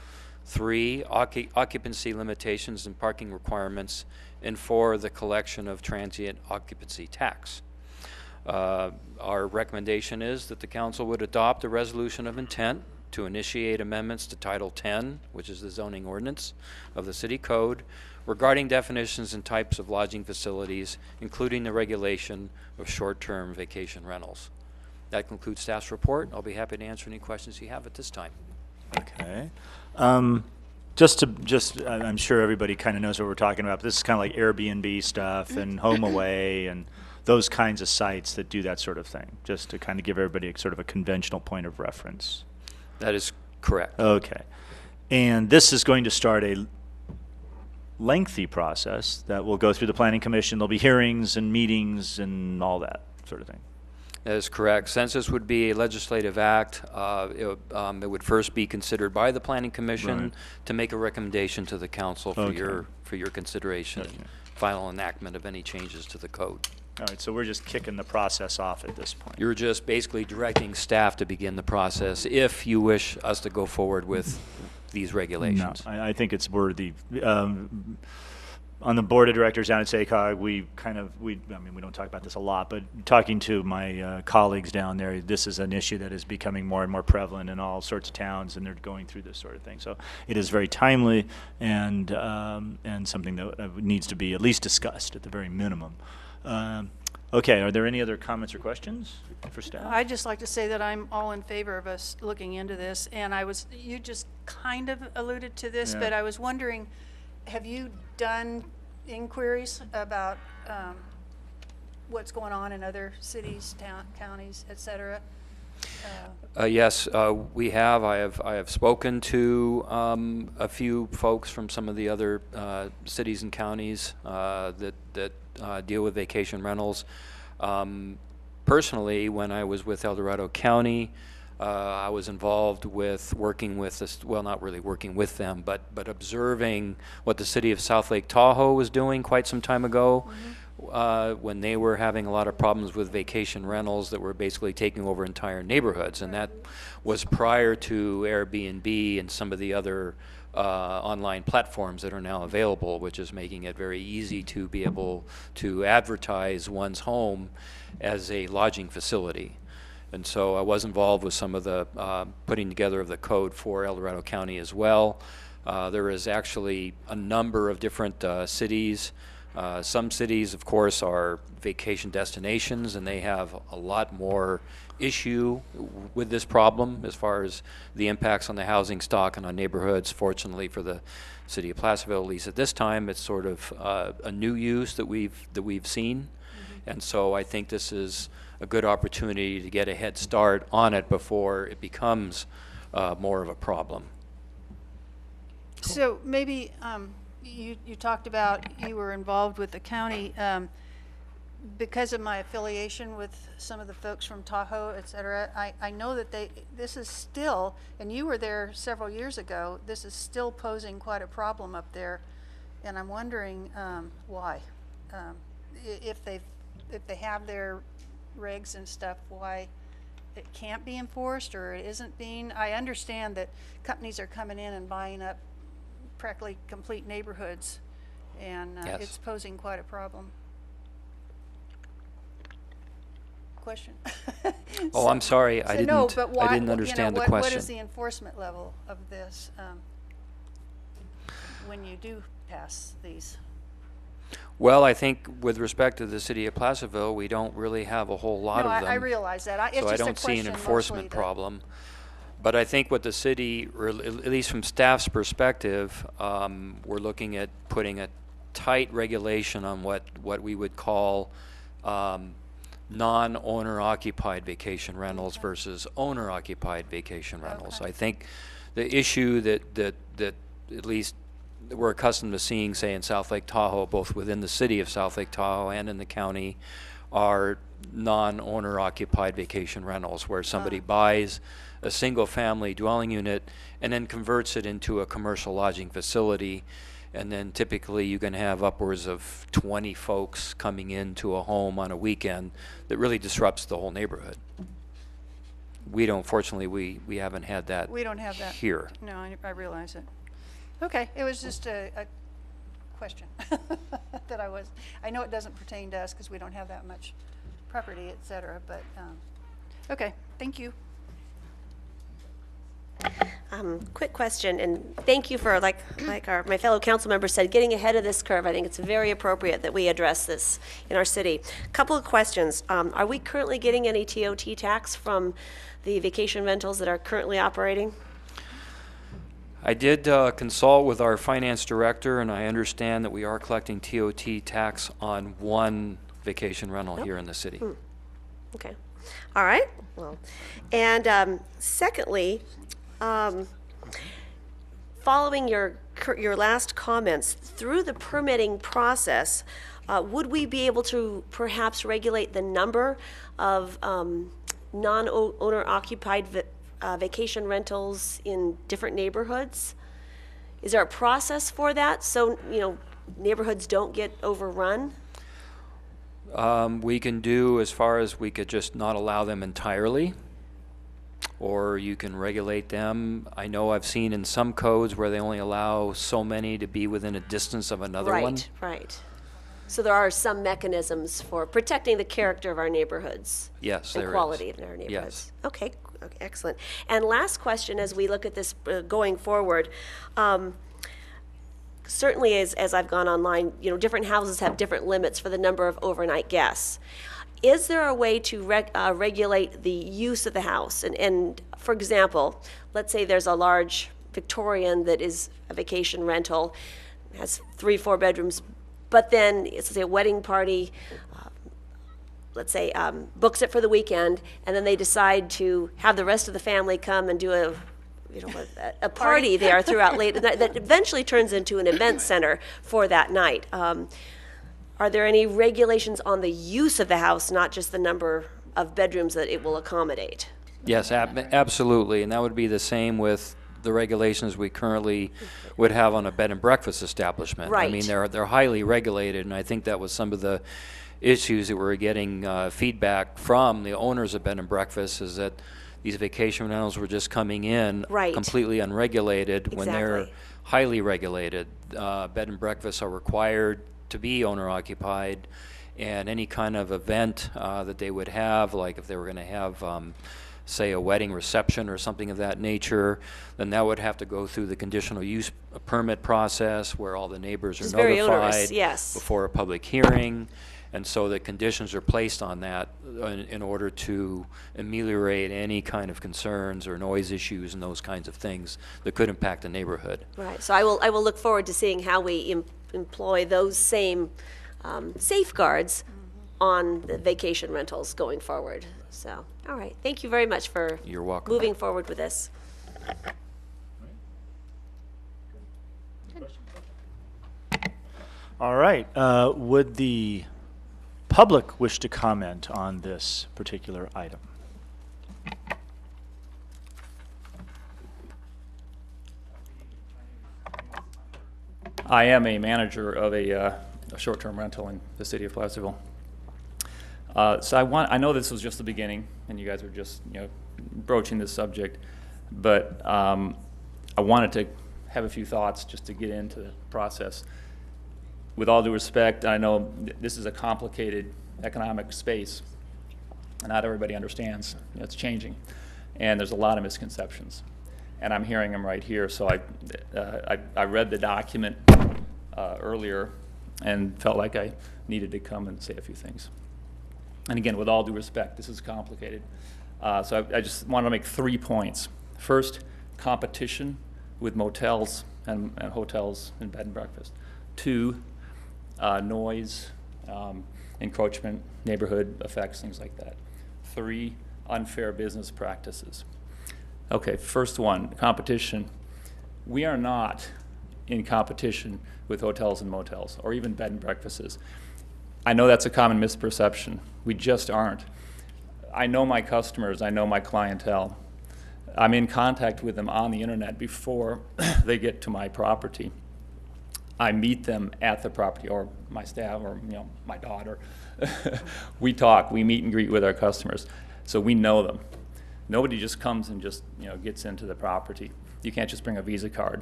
3, occupancy limitations and parking requirements. And 4, the collection of transient occupancy tax. Our recommendation is that the council would adopt a resolution of intent to initiate amendments to Title 10, which is the zoning ordinance of the city code, regarding definitions and types of lodging facilities, including the regulation of short-term vacation rentals. That concludes staff's report. I'll be happy to answer any questions you have at this time. Okay. I'm sure everybody kind of knows what we're talking about, but this is kind of like Airbnb stuff and HomeAway and those kinds of sites that do that sort of thing, just to kind of give everybody sort of a conventional point of reference. That is correct. Okay. And this is going to start a lengthy process that will go through the Planning Commission. There'll be hearings and meetings and all that sort of thing. That is correct. Since this would be a legislative act, it would first be considered by the Planning Commission Right. to make a recommendation to the council for Okay. your consideration and final enactment of any changes to the code. All right, so we're just kicking the process off at this point. You're just basically directing staff to begin the process if you wish us to go forward with these regulations. No, I think it's worthy. On the board of directors down at SACOG, we don't talk about this a lot, but talking to my colleagues down there, this is an issue that is becoming more and more prevalent in all sorts of towns, and they're going through this sort of thing. So it is very timely and something that needs to be at least discussed at the very minimum. Okay, are there any other comments or questions for staff? I'd just like to say that I'm all in favor of us looking into this, and you just kind of alluded to this, Yeah. but I was wondering, have you done inquiries about what's going on in other cities, counties, et cetera? Yes, we have. I have spoken to a few folks from some of the other cities and counties that deal with vacation rentals. Personally, when I was with El Dorado County, I was involved with working with this, well, not really working with them, but observing what the city of South Lake Tahoe was doing quite some time ago. When they were having a lot of problems with vacation rentals that were basically taking over entire neighborhoods, and that was prior to Airbnb and some of the other online platforms that are now available, which is making it very easy to be able to advertise one's home as a lodging facility. And so I was involved with some of the putting together of the code for El Dorado County as well. There is actually a number of different cities Some cities, of course, are vacation destinations, and they have a lot more issue with this problem as far as the impacts on the housing stock and on neighborhoods. Fortunately for the city of Placerville, at least at this time, it's sort of a new use that we've seen, and so I think this is a good opportunity to get a head start on it before it becomes more of a problem. So maybe you talked about you were involved with the county. Because of my affiliation with some of the folks from Tahoe, et cetera, I know that this is still, and you were there several years ago, this is still posing quite a problem up there, and I'm wondering why. If they have their regs and stuff, why it can't be enforced or it isn't being. I understand that companies are coming in and buying up practically complete neighborhoods, and Yes. It's posing quite a problem. Question. Oh, I'm sorry, I didn't understand the question. What is the enforcement level of this when you do pass these? Well, I think with respect to the city of Placerville, we don't really have a whole lot of them. I realize that. It's so just I don't see an enforcement that problem. But I think what the city, or at least from staff's perspective, we're looking at putting a tight regulation on what we would call non-owner occupied vacation rentals versus owner occupied vacation rentals. I think the issue that at least we're accustomed to seeing, say, in South Lake Tahoe, both within the city of South Lake Tahoe and in the county, are non-owner occupied vacation rentals, where somebody buys a single family dwelling unit and then converts it into a commercial lodging facility, and then typically you can have upwards of 20 folks coming into a home on a weekend that really disrupts the whole neighborhood. We don't, fortunately, we haven't had that. We don't have that here. No, I realize it. Okay, it was just a question that I know it doesn't pertain to us because we don't have that much property, et cetera, but okay, thank you. Quick question, and thank you for, like my fellow council member said, getting ahead of this curve. I think it's very appropriate that we address this in our city. Couple of questions. Are we currently getting any TOT tax from the vacation rentals that are currently operating? I did consult with our finance director, and I understand that we are collecting TOT tax on one vacation rental here in the city. Okay. All right. Well, and secondly, following your last comments, through the permitting process, would we be able to perhaps regulate the number of non-owner occupied vacation rentals in different neighborhoods? Is there a process for that so neighborhoods don't get overrun? We can do as far as we could just not allow them entirely, or you can regulate them. I know I've seen in some codes where they only allow so many to be within a distance of another one. Right. So there are some mechanisms for protecting the character of our neighborhoods. Yes, and there quality is. of our neighborhoods. Yes. Okay, excellent. And last question, as we look at this going forward, certainly as I've gone online, different houses have different limits for the number of overnight guests. Is there a way to regulate the use of the house? And for example, let's say there's a large Victorian that is a vacation rental, has 3-4 bedrooms, but then, let's say a wedding party, let's say books it for the weekend, and then they decide to have the rest of the family come and do a party there throughout late that eventually turns into an event center for that night. Are there any regulations on the use of the house, not just the number of bedrooms that it will accommodate? Yes, absolutely, and that would be the same with the regulations we currently would have on a bed and breakfast establishment. Right. I mean, they're highly regulated, and I think that was some of the issues that we're getting feedback from the owners of bed and breakfast, is that these vacation rentals were just coming in completely unregulated when they're highly regulated. Bed and breakfasts are required to be owner occupied, and any kind of event that they would have, like if they were going to have say a wedding reception or something of that nature, then that would have to go through the conditional use permit process where all the neighbors It's are very onerous, notified yes. before a public hearing. And so the conditions are placed on that in order to ameliorate any kind of concerns or noise issues and those kinds of things that could impact the neighborhood. Right, so I will look forward to seeing how we employ those same safeguards on the vacation rentals going forward. So, all right, thank you very much for You're welcome. moving forward with this. All right. Would the public wish to comment on this particular item? I am a manager of a short-term rental in the city of Placerville. So I know this was just the beginning, and you guys are just broaching this subject, but I wanted to have a few thoughts just to get into the process. With all due respect, I know this is a complicated economic space, and not everybody understands. It's changing, and there's a lot of misconceptions, and I'm hearing them right here. So I read the document earlier and felt like I needed to come and say a few things. And again, with all due respect, this is complicated. So I just wanted to make 3 points. First, competition with motels and hotels and bed and breakfast. 2, noise, encroachment, neighborhood effects, things like that. 3, unfair business practices. Okay, first one, competition. We are not in competition with hotels and motels, or even bed and breakfasts. I know that's a common misperception. We just aren't. I know my customers, I know my clientele. I'm in contact with them on the internet before they get to my property. I meet them at the property, or my staff, or my daughter. We talk, we meet and greet with our customers, so we know them. Nobody just comes and just gets into the property. You can't just bring a Visa card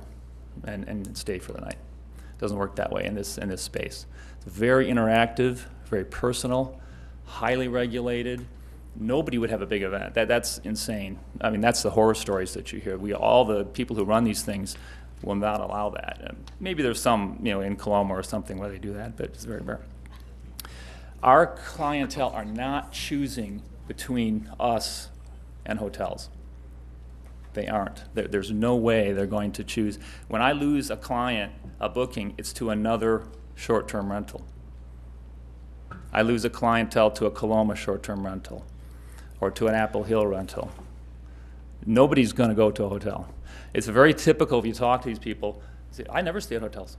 and stay for the night. It doesn't work that way in this space. It's very interactive, very personal, highly regulated. Nobody would have a big event. That's insane. I mean, that's the horror stories that you hear. All the people who run these things will not allow that. Maybe there's some, in Coloma or something where they do that, but it's very rare. Our clientele are not choosing between us and hotels. They aren't. There's no way they're going to choose. When I lose a client, a booking, it's to another short-term rental. I lose a clientele to a Coloma short-term rental or to an Apple Hill rental. Nobody's going to go to a hotel. It's very typical if you talk to these people, say, I never stay at hotels.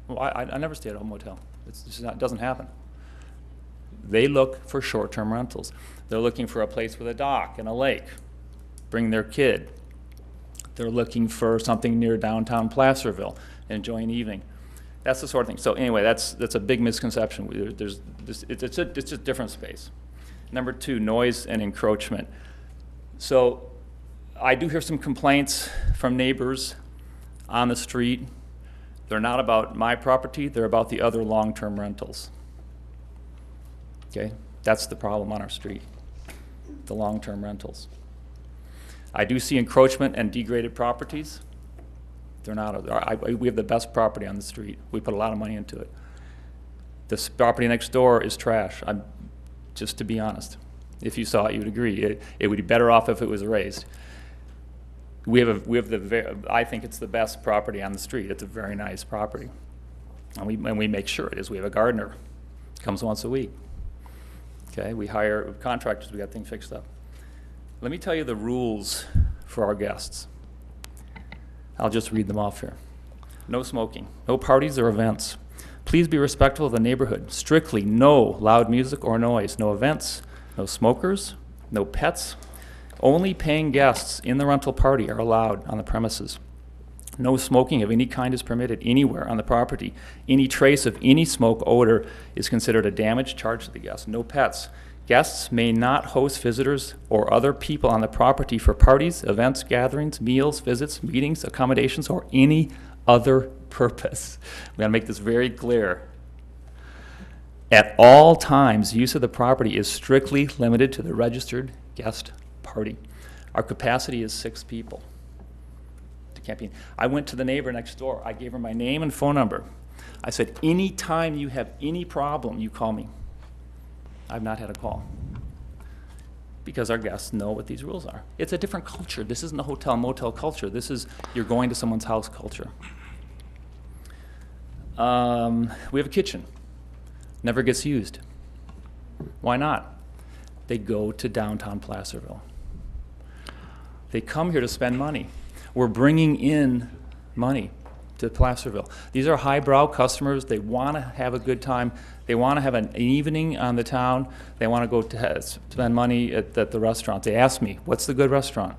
Well, I never stay at a motel. It doesn't happen. They look for short-term rentals. They're looking for a place with a dock and a lake. Bring their kid. They're looking for something near downtown Placerville, enjoy an evening. That's the sort of thing. So anyway, that's a big misconception. It's a different space. Number 2, noise and encroachment. So I do hear some complaints from neighbors on the street. They're not about my property, they're about the other long-term rentals. Okay, that's the problem on our street, the long-term rentals. I do see encroachment and degraded properties. They're not. We have the best property on the street. We put a lot of money into it. This property next door is trash. Just to be honest. If you saw it, you would agree. It would be better off if it was raised. I think it's the best property on the street. It's a very nice property, and we make sure it is. We have a gardener, comes once a week. Okay, we hire contractors. We got things fixed up. Let me tell you the rules for our guests. I'll just read them off here. No smoking, no parties or events. Please be respectful of the neighborhood. Strictly no loud music or noise, no events, no smokers, no pets. Only paying guests in the rental party are allowed on the premises. No smoking of any kind is permitted anywhere on the property. Any trace of any smoke odor is considered a damage charged to the guest. No pets. Guests may not host visitors or other people on the property for parties, events, gatherings, meals, visits, meetings, accommodations, or any other purpose. We gotta make this very clear. At all times, use of the property is strictly limited to the registered guest party. Our capacity is 6 people to campaign. I went to the neighbor next door. I gave her my name and phone number. I said, anytime you have any problem, you call me. I've not had a call. Because our guests know what these rules are. It's a different culture. This isn't a hotel motel culture. This is you're going to someone's house culture. We have a kitchen. Never gets used. Why not? They go to downtown Placerville. They come here to spend money. We're bringing in money to Placerville. These are highbrow customers. They want to have a good time. They want to have an evening on the town. They want to go to spend money at the restaurant. They ask me, what's the good restaurant?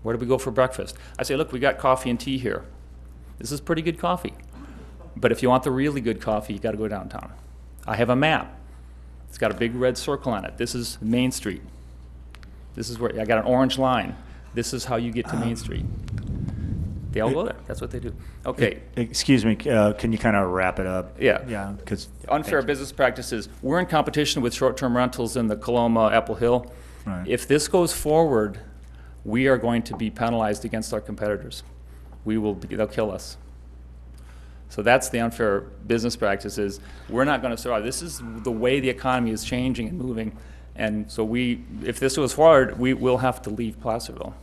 Where do we go for breakfast? I say, look, we got coffee and tea here. This is pretty good coffee. But if you want the really good coffee, you got to go downtown. I have a map. It's got a big red circle on it. This is Main Street. This is where I got an orange line. This is how you get to Main Street. They all go there. That's what they do. Okay. Excuse me, can you kind of wrap it up? Yeah. Yeah, because unfair business practices. We're in competition with short-term rentals in the Coloma, Apple Hill. Right. If this goes forward, we are going to be penalized against our competitors. They'll kill us. So that's the unfair business practices. We're not going to survive. This is the way the economy is changing and moving. And so if this goes forward, we will have to leave Placerville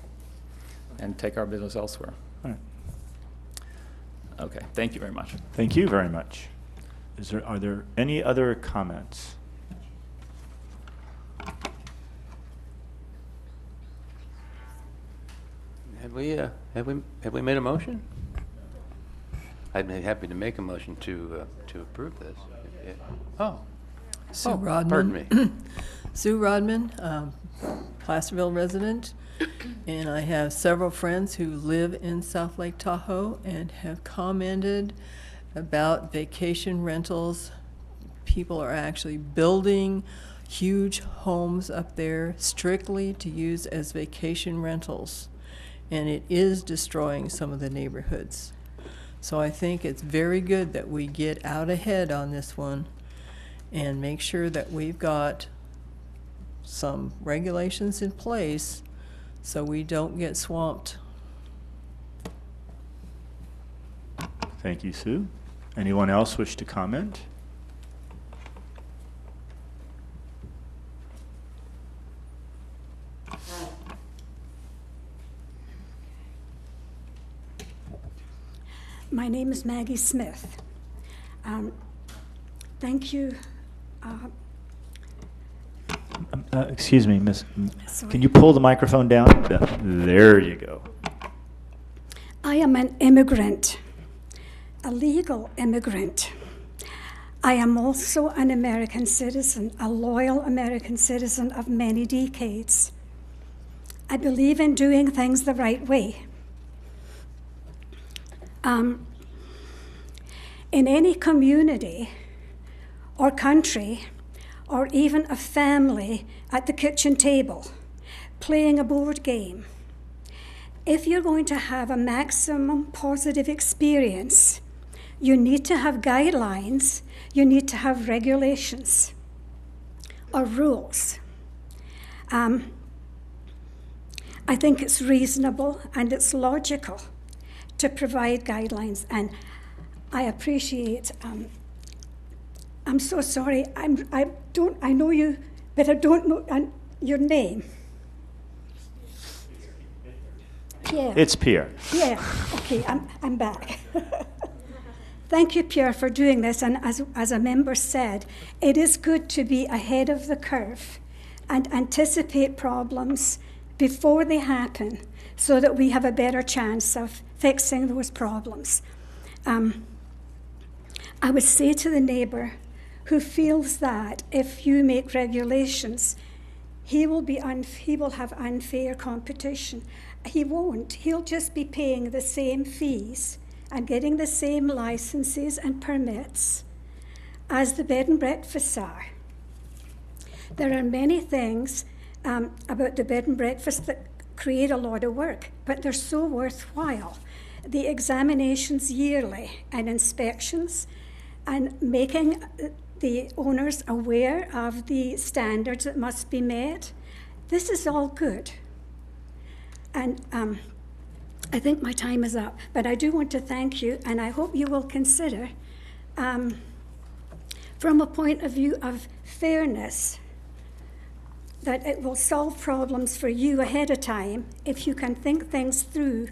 and take our business elsewhere. All right. Okay, thank you very much. Thank you very much. Are there any other comments? Have we made a motion? I'd be happy to make a motion to approve this. Sue Rodman. Pardon me. Sue Rodman, Placerville resident, and I have several friends who live in South Lake Tahoe and have commented about vacation rentals. People are actually building huge homes up there strictly to use as vacation rentals, and it is destroying some of the neighborhoods. So I think it's very good that we get out ahead on this one and make sure that we've got some regulations in place so we don't get swamped. Thank you, Sue. Anyone else wish to comment? My name is Maggie Smith. Thank you. Excuse me, Miss. Sorry. Can you pull the microphone down? There you go. I am an immigrant, a legal immigrant. I am also an American citizen, a loyal American citizen of many decades. I believe in doing things the right way. In any community or country, or even a family at the kitchen table, playing a board game, if you're going to have a maximum positive experience, you need to have guidelines, you need to have regulations or rules. I think it's reasonable and it's logical to provide guidelines, and I appreciate. I'm so sorry. I know you, but I don't know your name. Pierre. It's Pierre. Yeah. Okay. I'm back. Thank you, Pierre, for doing this. And as a member said, it is good to be ahead of the curve and anticipate problems before they happen, so that we have a better chance of fixing those problems. I would say to the neighbor who feels that if you make regulations, he will have unfair competition. He won't. He'll just be paying the same fees and getting the same licenses and permits as the bed and breakfasts are. There are many things about the bed and breakfast that create a lot of work, but they're so worthwhile. The examinations yearly and inspections and making the owners aware of the standards that must be met, This is all good. And I think my time is up, but I do want to thank you, and I hope you will consider, from a point of view of fairness, that it will solve problems for you ahead of time if you can think things through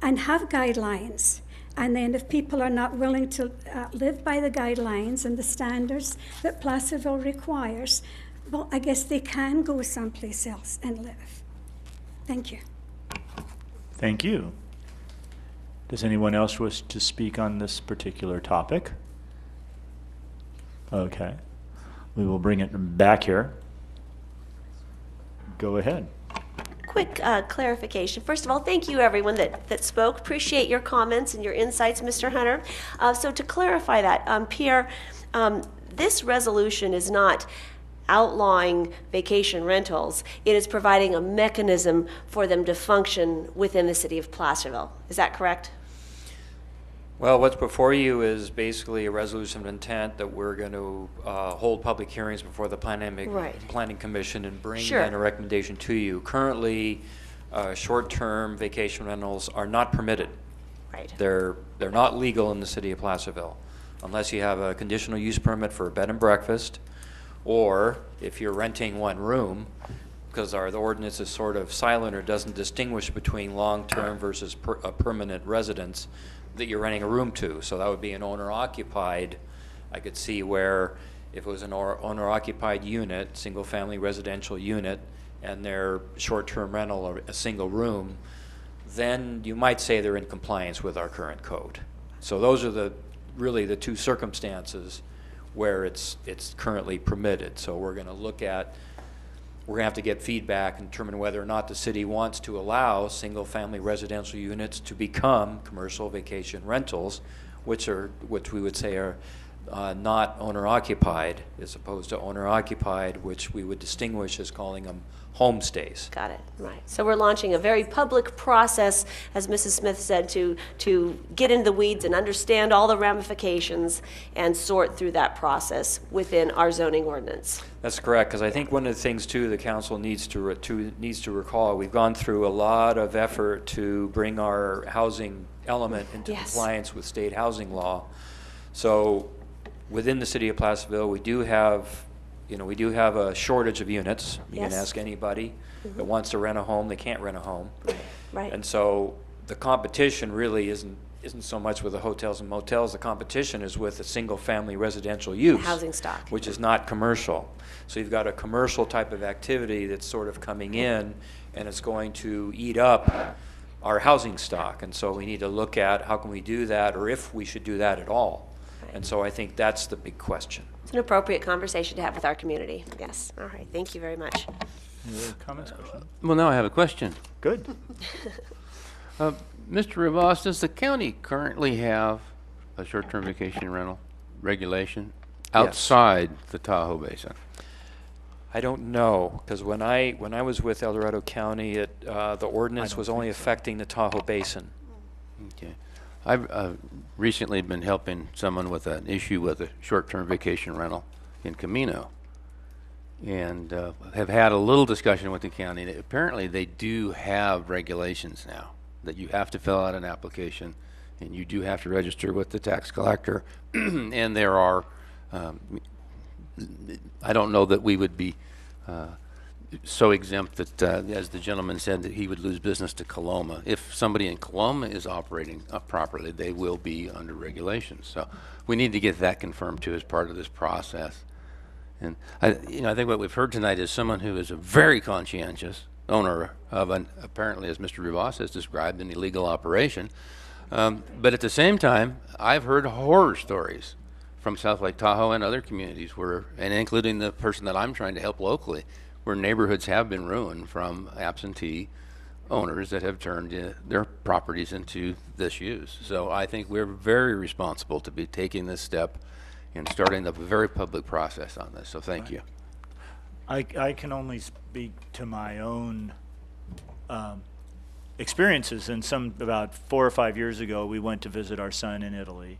and have guidelines. And then if people are not willing to live by the guidelines and the standards that Placerville requires, well, I guess they can go someplace else and live. Thank you. Thank you. Does anyone else wish to speak on this particular topic? Okay. We will bring it back here. Go ahead. Quick clarification. First of all, thank you everyone that spoke. Appreciate your comments and your insights, Mr. Hunter. So to clarify that, Pierre, this resolution is not outlawing vacation rentals. It is providing a mechanism for them to function within the city of Placerville. Is that correct? Well, what's before you is basically a resolution of intent that we're going to hold public hearings before the Planning Commission and bring in a recommendation to you. Currently, short-term vacation rentals are not permitted. Right. They're not legal in the city of Placerville unless you have a conditional use permit for a bed and breakfast, or if you're renting one room, because the ordinance is sort of silent or doesn't distinguish between long-term versus a permanent residence that you're renting a room to. So that would be an owner-occupied. I could see where if it was an owner-occupied unit, single-family residential unit, and their short-term rental or a single room, then you might say they're in compliance with our current code. So those are really the two circumstances where it's currently permitted. So we're going to have to get feedback and determine whether or not the city wants to allow single-family residential units to become commercial vacation rentals, which we would say are not owner-occupied, as opposed to owner-occupied, which we would distinguish as calling them homestays. Got it. Right. So we're launching a very public process, as Mrs. Smith said, to get into the weeds and understand all the ramifications and sort through that process within our zoning ordinance. That's correct, because I think one of the things too the council needs to recall, we've gone through a lot of effort to bring our housing element into compliance with state housing law. So within the city of Placerville, we do have a shortage of units. You can ask anybody that wants to rent a home, they can't rent a home. Right. And so the competition really isn't so much with the hotels and motels. The competition is with a single-family residential use, housing stock, which is not commercial. So you've got a commercial type of activity that's sort of coming in, and it's going to eat up our housing stock. And so we need to look at how can we do that, or if we should do that at all. And so I think that's the big question. It's an appropriate conversation to have with our community. Yes. All right. Thank you very much. Any other comments, questions? Well, now I have a question. Good. Mr. Rivas, does the county currently have a short-term vacation rental regulation outside the Tahoe Basin? I don't know, because when I was with El Dorado County, the ordinance was only affecting the Tahoe Basin. Okay. I've recently been helping someone with an issue with a short-term vacation rental in Camino, and have had a little discussion with the county. Apparently they do have regulations now that you have to fill out an application and you do have to register with the tax collector. And there are, I don't know that we would be so exempt that, as the gentleman said, that he would lose business to Coloma. If somebody in Coloma is operating properly, they will be under regulations. So we need to get that confirmed too as part of this process. And I think what we've heard tonight is someone who is a very conscientious owner of an, apparently, as Mr. Rivas has described, an illegal operation. But at the same time, I've heard horror stories from South Lake Tahoe and other communities where, and including the person that I'm trying to help locally, where neighborhoods have been ruined from absentee owners that have turned their properties into this use. So I think we're very responsible to be taking this step and starting a very public process on this. So thank you. I can only speak to my own experiences. And about 4 or 5 years ago, we went to visit our son in Italy.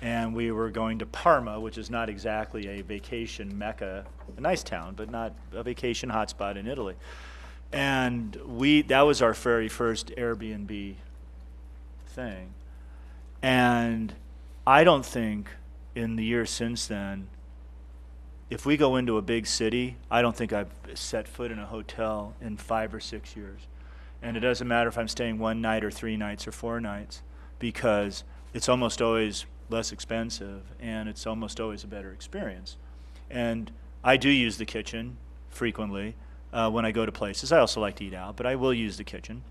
and we were going to Parma, which is not exactly a vacation mecca, a nice town, but not a vacation hotspot in Italy. And that was our very first Airbnb thing. And I don't think in the years since then, if we go into a big city, I don't think I've set foot in a hotel in 5 or 6 years. And it doesn't matter if I'm staying 1 night or 3 nights or 4 nights, because it's almost always less expensive and it's almost always a better experience. And I do use the kitchen frequently when I go to places. I also like to eat out, but I will use the kitchen.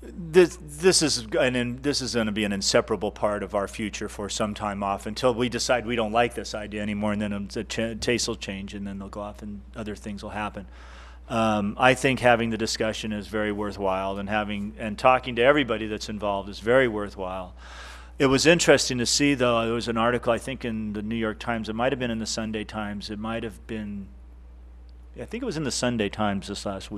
This is going to be an inseparable part of our future for some time off, until we decide we don't like this idea anymore, and then the taste will change, and then they'll go off and other things will happen. I think having the discussion is very worthwhile, and talking to everybody that's involved is very worthwhile. It was interesting to see, though, there was an article, I think, in the New York Times. It might have been in the Sunday Times. It might have been, I think it was in the Sunday Times this last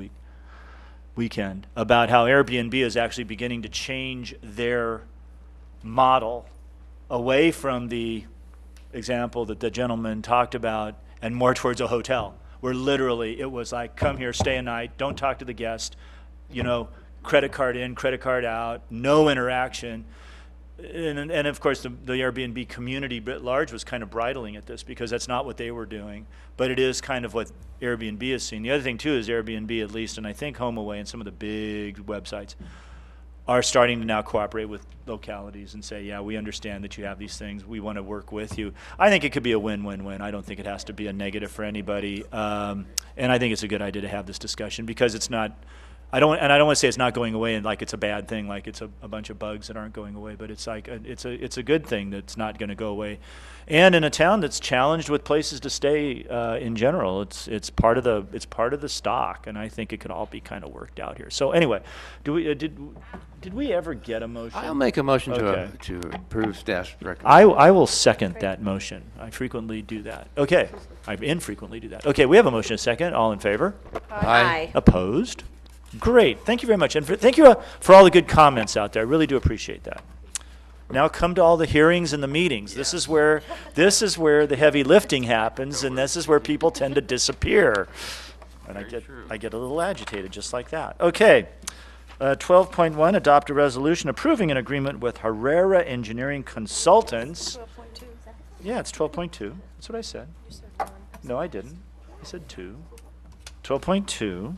weekend, about how Airbnb is actually beginning to change their model away from the example that the gentleman talked about and more towards a hotel, where literally it was like, come here, stay a night, don't talk to the guest, credit card in, credit card out, no interaction. And of course, the Airbnb community writ large was kind of bridling at this, because that's not what they were doing. But it is kind of what Airbnb is seeing. The other thing, too, is Airbnb, at least, and I think HomeAway and some of the big websites, are starting to now cooperate with localities and say, yeah, we understand that you have these things. We want to work with you. I think it could be a win-win-win. I don't think it has to be a negative for anybody. And I think it's a good idea to have this discussion, because it's not... I don't want to say it's not going away and like it's a bad thing, like it's a bunch of bugs that aren't going away, but it's like it's a good thing that's not going to go away. And in a town that's challenged with places to stay in general, it's part of the stock, and I think it could all be kind of worked out here. So anyway, did we ever get a motion? I'll make a motion Okay. to approve staff's recommendation. I will second that motion. I frequently do that. Okay, I infrequently do that. Okay, we have a motion, a second. All in favor? Aye. Opposed? Great. Thank you very much. And thank you for all the good comments out there. I really do appreciate that. Now come to all the hearings and the meetings. This is where the heavy lifting happens, and this is where people tend to disappear. And I get a little agitated just like that. Okay. 12.1, adopt a resolution approving an agreement with Herrera Engineering Consultants. 12.2. Yeah, it's 12.2. That's what I said. No, I didn't. I said 2. 12.2.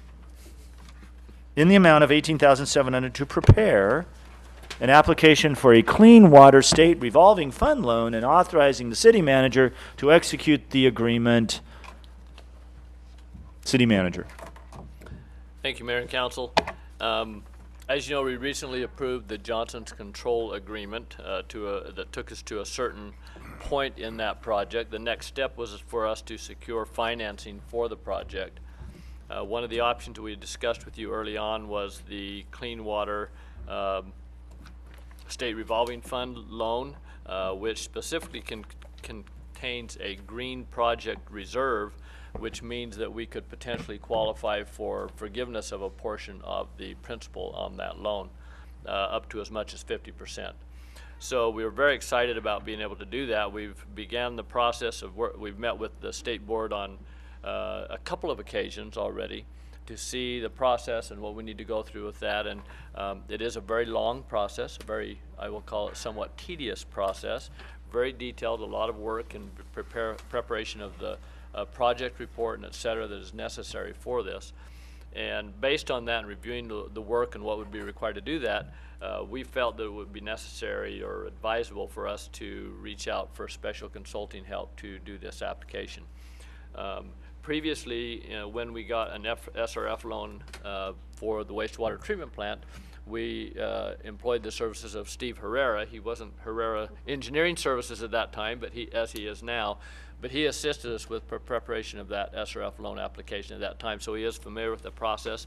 In the amount of $18,700 to prepare an application for a clean water state revolving fund loan, and authorizing the city manager to execute the agreement. City manager. Thank you, Mayor and Council. As you know, we recently approved the Johnson's Control Agreement that took us to a certain point in that project. The next step was for us to secure financing for the project. One of the options we discussed with you early on was the Clean Water State Revolving Fund loan, which specifically contains a green project reserve, which means that we could potentially qualify for forgiveness of a portion of the principal on that loan, up to as much as 50%. So we were very excited about being able to do that. We've began the process of work. We've met with the state board on a couple of occasions already to see the process and what we need to go through with that. And it is a very long process, I will call it somewhat tedious process, very detailed, a lot of work and preparation of the project report and et cetera that is necessary for this. And based on that and reviewing the work and what would be required to do that, we felt that it would be necessary or advisable for us to reach out for special consulting help to do this application. Previously, when we got an SRF loan for the wastewater treatment plant, we employed the services of Steve Herrera. He wasn't Herrera Engineering Services at that time, but as he is now. But he assisted us with preparation of that SRF loan application at that time, so he is familiar with the process.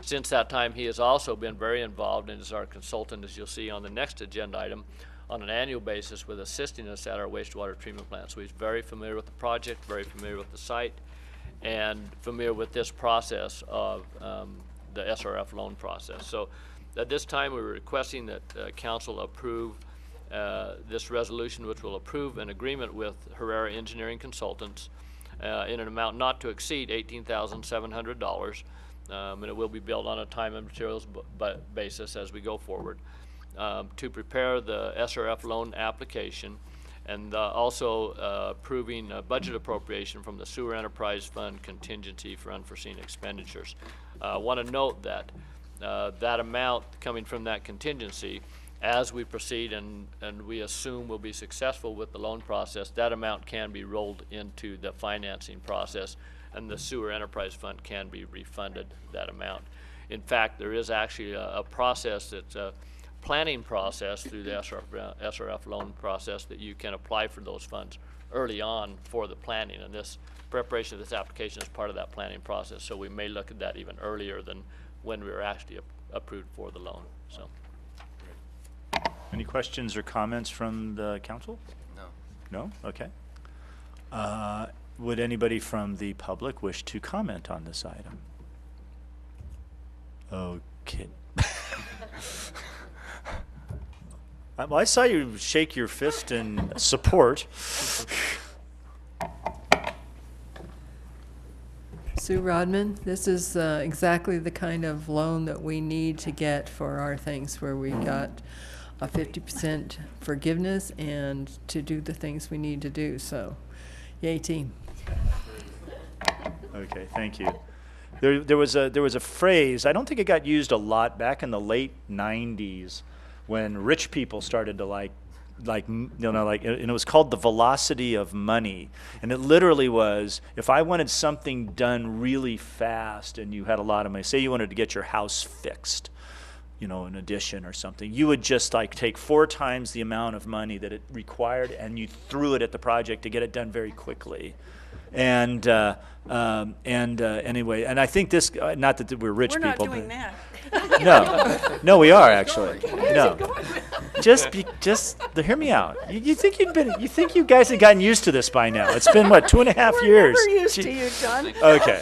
Since that time, he has also been very involved and is our consultant, as you'll see on the next agenda item, on an annual basis with assisting us at our wastewater treatment plant. So he's very familiar with the project, very familiar with the site, and familiar with this process of the SRF loan process. So At this time, we're requesting that council approve this resolution, which will approve an agreement with Herrera Engineering Consultants in an amount not to exceed $18,700, and it will be billed on a time and materials basis as we go forward, to prepare the SRF loan application, and also approving a budget appropriation from the Sewer Enterprise Fund contingency for unforeseen expenditures. I want to note that that amount coming from that contingency, as we proceed and we assume we'll be successful with the loan process, that amount can be rolled into the financing process, and the Sewer Enterprise Fund can be refunded that amount. In fact, there is actually a process that's a planning process through the SRF loan process that you can apply for those funds early on for the planning, and this preparation of this application is part of that planning process, so we may look at that even earlier than when we were actually approved for the loan. So. Any questions or comments from the council? No. No? Okay. Would anybody from the public wish to comment on this item? Okay. Well, I saw you shake your fist in support. Sue Rodman, this is exactly the kind of loan that we need to get for our things, where we got a 50% forgiveness and to do the things we need to do. So, yay team. Okay, thank you. There was a phrase, I don't think it got used a lot back in the late 90s when rich people started to and it was called the velocity of money. And it literally was, if I wanted something done really fast and you had a lot of money, say you wanted to get your house fixed, an addition or something, you would just take 4 times the amount of money that it required and you threw it at the project to get it done very quickly. And anyway, and I think this, not that we're rich people. We're not doing that. No, we are actually. No, just hear me out. You think you guys had gotten used to this by now? It's been what, 2.5 years? We're used to you, John. Okay.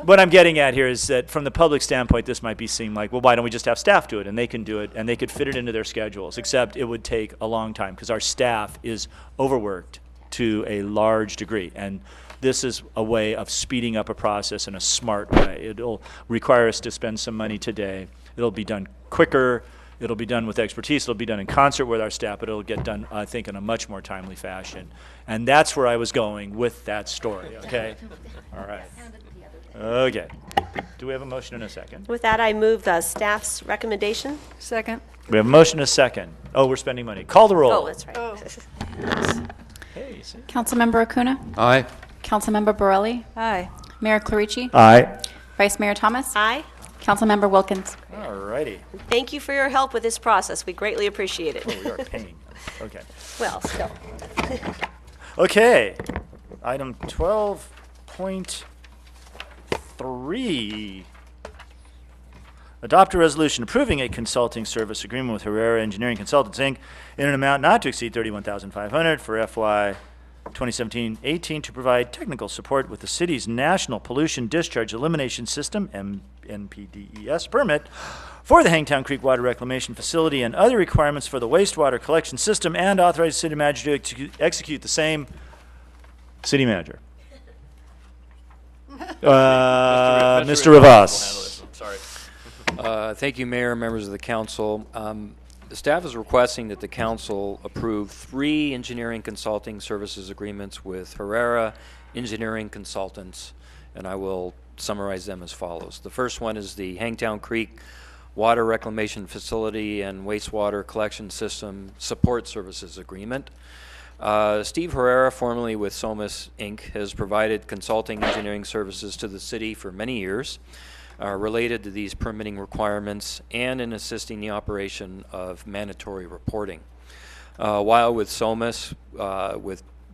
What I'm getting at here is that from the public standpoint, this might seem like, well, why don't we just have staff do it, and they can do it, and they could fit it into their schedules, except it would take a long time because our staff is overworked to a large degree, and this is a way of speeding up a process in a smart way. It'll require us to spend some money today. It'll be done quicker. It'll be done with expertise. It'll be done in concert with our staff, but it'll get done, I think, in a much more timely fashion. And that's where I was going with that story, okay? All right. Okay. Do we have a motion and a second? With that, I move the staff's recommendation. Second. We have a motion and a second. Oh, we're spending money. Call the roll. Oh, that's right. Oh. Hey, see? Councilmember Acuna? Aye. Councilmember Borelli? Aye. Mayor Clarici? Aye. Vice Mayor Thomas? Aye. Councilmember Wilkins? All righty. Thank you for your help with this process. We greatly appreciate it. Oh, we are paying. Okay. Well, still. Okay. Item 12.3. Adopt a resolution approving a consulting service agreement with Herrera Engineering Consultants, Inc. in an amount not to exceed $31,500 for FY 2017-18 to provide technical support with the city's National Pollution Discharge Elimination System, NPDES, permit for the Hangtown Creek Water Reclamation Facility and other requirements for the wastewater collection system, and authorize the city manager to execute the same. City manager. Mr. Rivas. Sorry. Thank you, Mayor, members of the council. The staff is requesting that the council approve 3 engineering consulting services agreements with Herrera Engineering Consultants, and I will summarize them as follows. The first one is the Hangtown Creek Water Reclamation Facility and Wastewater Collection System Support Services Agreement. Steve Herrera, formerly with Somas, Inc., has provided consulting engineering services to the city for many years, related to these permitting requirements and in assisting the operation of mandatory reporting. While with Somas,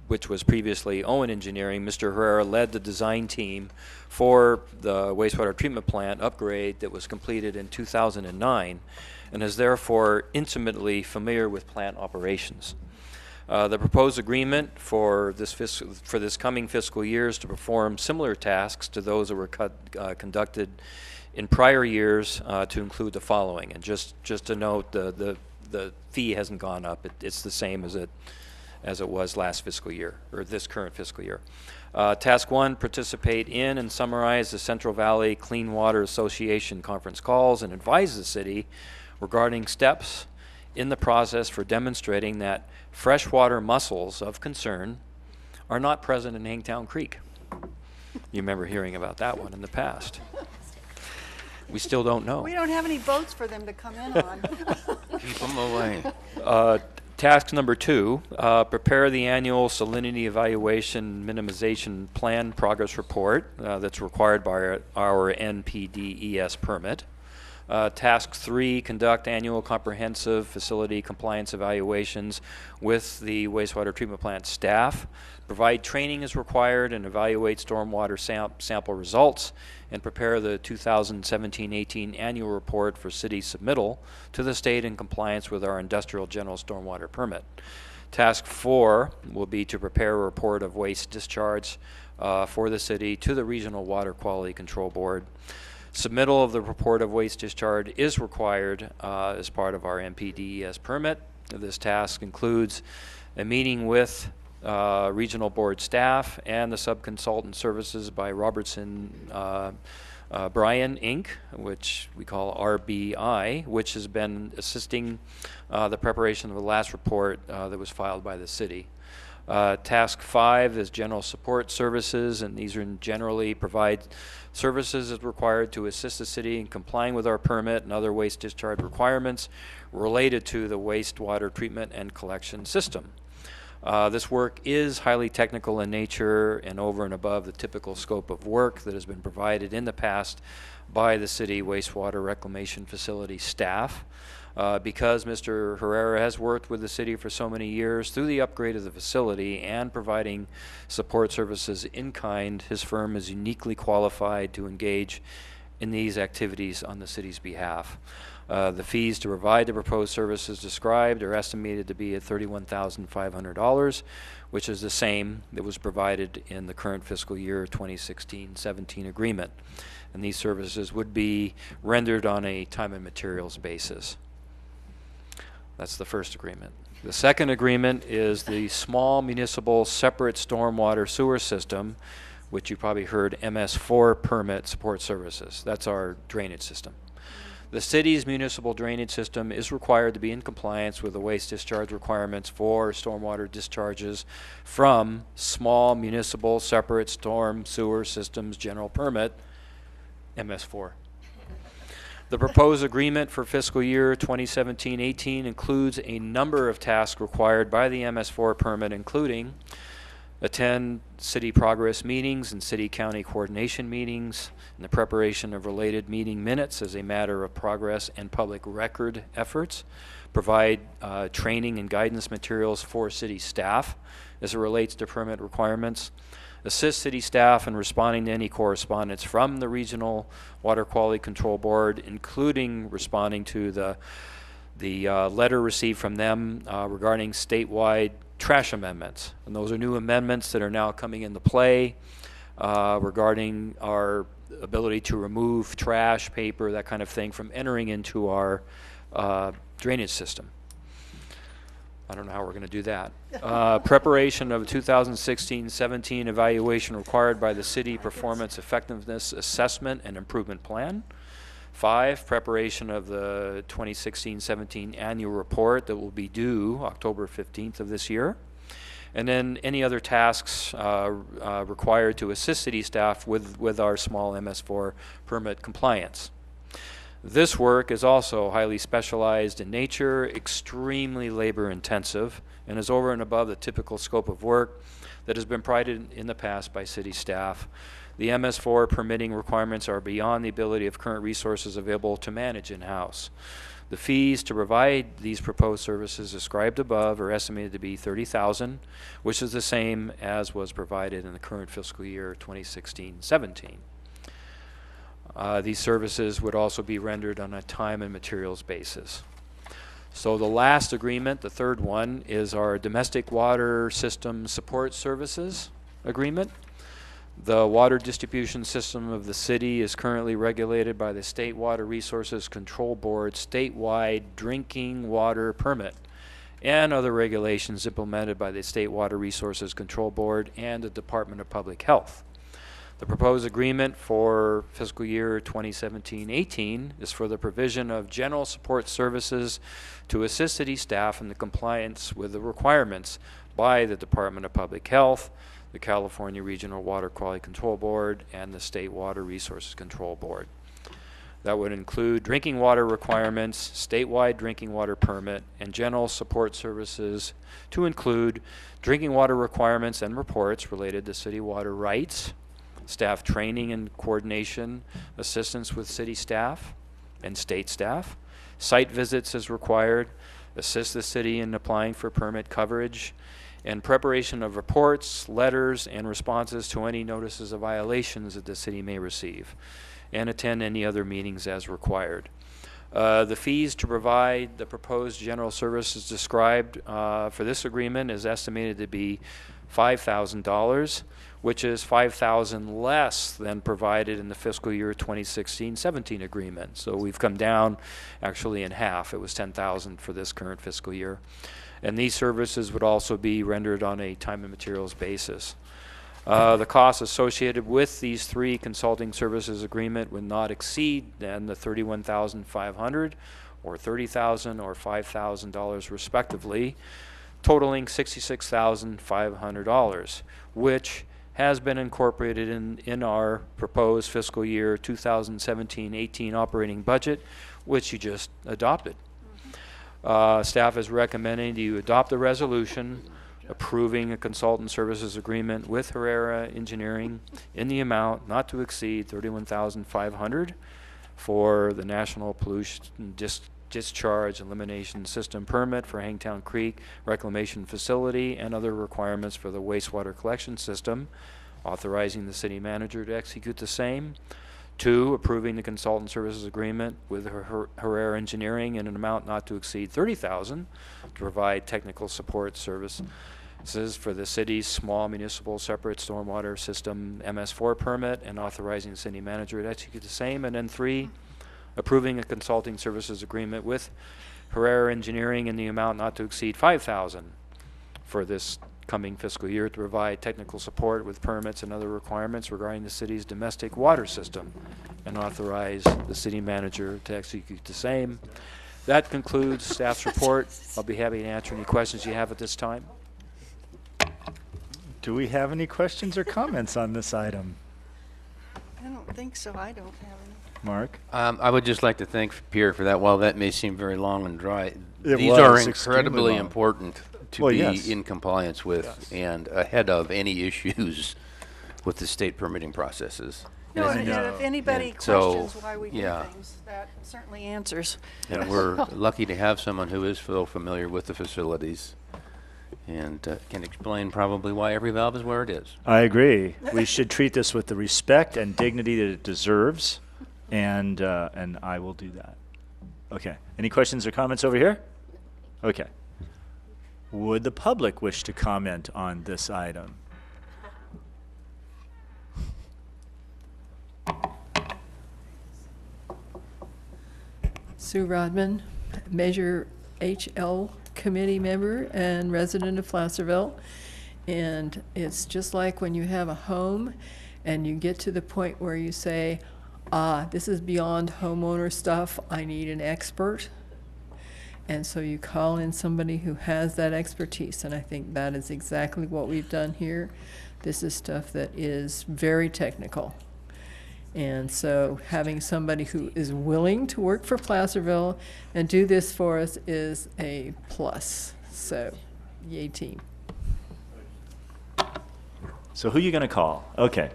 which was previously Owen Engineering, Mr. Herrera led the design team for the wastewater treatment plant upgrade that was completed in 2009 and is therefore intimately familiar with plant operations. The proposed agreement for this coming fiscal year is to perform similar tasks to those that were conducted in prior years, to include the following. And just to note, the fee hasn't gone up. It's the same as it was last fiscal year, or this current fiscal year. Task 1, participate in and summarize the Central Valley Clean Water Association conference calls and advise the city regarding steps in the process for demonstrating that freshwater mussels of concern are not present in Hangtown Creek. You remember hearing about that one in the past. We still don't know. We don't have any boats for them to come in on. Keep them away. Task number 2, prepare the annual salinity evaluation minimization plan progress report that's required by our NPDES permit. Task 3, conduct annual comprehensive facility compliance evaluations with the wastewater treatment plant staff. Provide training as required and evaluate stormwater sample results, and prepare the 2017-18 annual report for city submittal to the state in compliance with our industrial general stormwater permit. Task 4 will be to prepare a report of waste discharge for the city to the Regional Water Quality Control Board. Submittal of the report of waste discharge is required as part of our NPDES permit. This task includes a meeting with regional board staff and the subconsultant services by Robertson Bryan Inc., which we call RBI, which has been assisting the preparation of the last report that was filed by the city. Task 5 is general support services, and these are generally provide services as required to assist the city in complying with our permit and other waste discharge requirements related to the wastewater treatment and collection system. This work is highly technical in nature and over and above the typical scope of work that has been provided in the past by the city wastewater reclamation facility staff. Because Mr. Herrera has worked with the city for so many years through the upgrade of the facility and providing support services in kind, his firm is uniquely qualified to engage in these activities on the city's behalf. The fees to provide the proposed services described are estimated to be at $31,500, which is the same that was provided in the current fiscal year 2016-17 agreement. And these services would be rendered on a time and materials basis. That's the first agreement. The second agreement is the small municipal separate stormwater sewer system, which you probably heard MS4 permit support services. That's our drainage system. The city's municipal drainage system is required to be in compliance with the waste discharge requirements for stormwater discharges from small municipal separate storm sewer systems general permit, MS4. The proposed agreement for fiscal year 2017-18 includes a number of tasks required by the MS4 permit, including attend city progress meetings and city-county coordination meetings, and the preparation of related meeting minutes as a matter of progress and public record efforts, provide training and guidance materials for city staff as it relates to permit requirements, assist city staff in responding to any correspondence from the Regional Water Quality Control Board, including responding to the letter received from them regarding statewide trash amendments. And those are new amendments that are now coming into play regarding our ability to remove trash, paper, that kind of thing from entering into our drainage system. I don't know how we're going to do that. Preparation of 2016-17 evaluation required by the city performance effectiveness assessment and improvement plan. 5, preparation of the 2016-17 annual report that will be due October 15th of this year. And then any other tasks required to assist city staff with our small MS4 permit compliance. This work is also highly specialized in nature, extremely labor intensive, and is over and above the typical scope of work that has been provided in the past by city staff. The MS4 permitting requirements are beyond the ability of current resources available to manage in-house. The fees to provide these proposed services described above are estimated to be $30,000, which is the same as was provided in the current fiscal year 2016-17. These services would also be rendered on a time and materials basis. So the last agreement, the third one, is our Domestic Water System Support Services Agreement. The water distribution system of the city is currently regulated by the State Water Resources Control Board statewide drinking water permit and other regulations implemented by the State Water Resources Control Board and the Department of Public Health. The proposed agreement for fiscal year 2017-18 is for the provision of general support services to assist city staff in the compliance with the requirements by the Department of Public Health, the California Regional Water Quality Control Board, and the State Water Resources Control Board. That would include drinking water requirements, statewide drinking water permit, and general support services to include drinking water requirements and reports related to city water rights, staff training and coordination, assistance with city staff and state staff, site visits as required, assist the city in applying for permit coverage, and preparation of reports, letters, and responses to any notices of violations that the city may receive, and attend any other meetings as required. The fees to provide the proposed general services described for this agreement is estimated to be $5,000, which is $5,000 less than provided in the fiscal year 2016-17 agreement. So we've come down actually in half. It was $10,000 for this current fiscal year. And these services would also be rendered on a time and materials basis. The costs associated with these three consulting services agreement would not exceed then the $31,500 or $30,000 or $5,000 respectively, totaling $66,500, which has been incorporated in our proposed fiscal year 2017-18 operating budget, which you just adopted. Staff is recommending you adopt the resolution approving a consultant services agreement with Herrera Engineering in the amount not to exceed $31,500 for the National Pollution Discharge Elimination System permit for Hangtown Creek Reclamation Facility and other requirements for the wastewater collection system, authorizing the city manager to execute the same. 2, approving the consultant services agreement with Herrera Engineering in an amount not to exceed $30,000 to provide technical support services for the city's small municipal separate stormwater system MS4 permit and authorizing the city manager to execute the same. And then 3, approving a consulting services agreement with Herrera Engineering in the amount not to exceed $5,000 for this coming fiscal year to provide technical support with permits and other requirements regarding the city's domestic water system and authorize the city manager to execute the same. That concludes staff's report. I'll be happy to answer any questions you have at this time. Do we have any questions or comments on this item? I don't think so. I don't have any. Mark? I would just like to thank Pierre for that. While that may seem very long and dry, It these was are extremely incredibly long. important to Well, be yes. in compliance with and ahead of any issues with the state permitting processes. No, and if anybody And so, questions why we do yeah. things, that certainly answers. And we're lucky to have someone who is so familiar with the facilities and can explain probably why every valve is where it is. I agree. We should treat this with the respect and dignity that it deserves, and I will do that. Okay. Any questions or comments over here? Okay. Would the public wish to comment on this item? Sue Rodman, Measure HL committee member and resident of Placerville. And it's just like when you have a home and you get to the point where you say, this is beyond homeowner stuff, I need an expert. And so you call in somebody who has that expertise, and I think that is exactly what we've done here. This is stuff that is very technical. And so having somebody who is willing to work for Placerville and do this for us is a plus. So, yay team. So who are you going to call? Okay.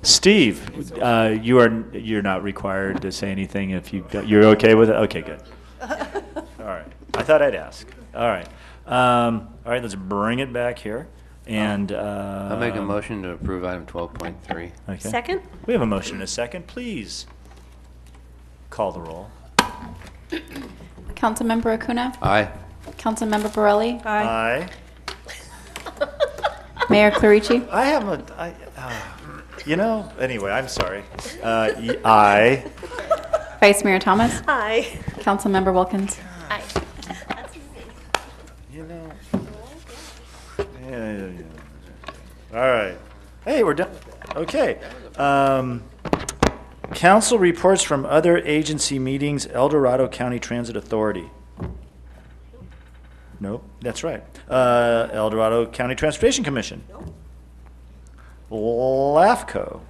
Steve, you're not required to say anything if you're okay with it. Okay, good. All right. I thought I'd ask. All right. All right. Let's bring it back here. And I'll make a motion to approve item 12.3. Okay. Second? We have a motion and a second. Please call the roll. Councilmember Acuna? Aye. Councilmember Borelli? Aye. Mayor Clarici? I have anyway, I'm sorry. Aye. Vice Mayor Thomas? Aye. Councilmember Wilkins? Aye. Yeah. All right. Hey, we're done. Okay. Council reports from other agency meetings, El Dorado County Transit Authority. Nope, that's right. El Dorado County Transportation Commission. LAFCO.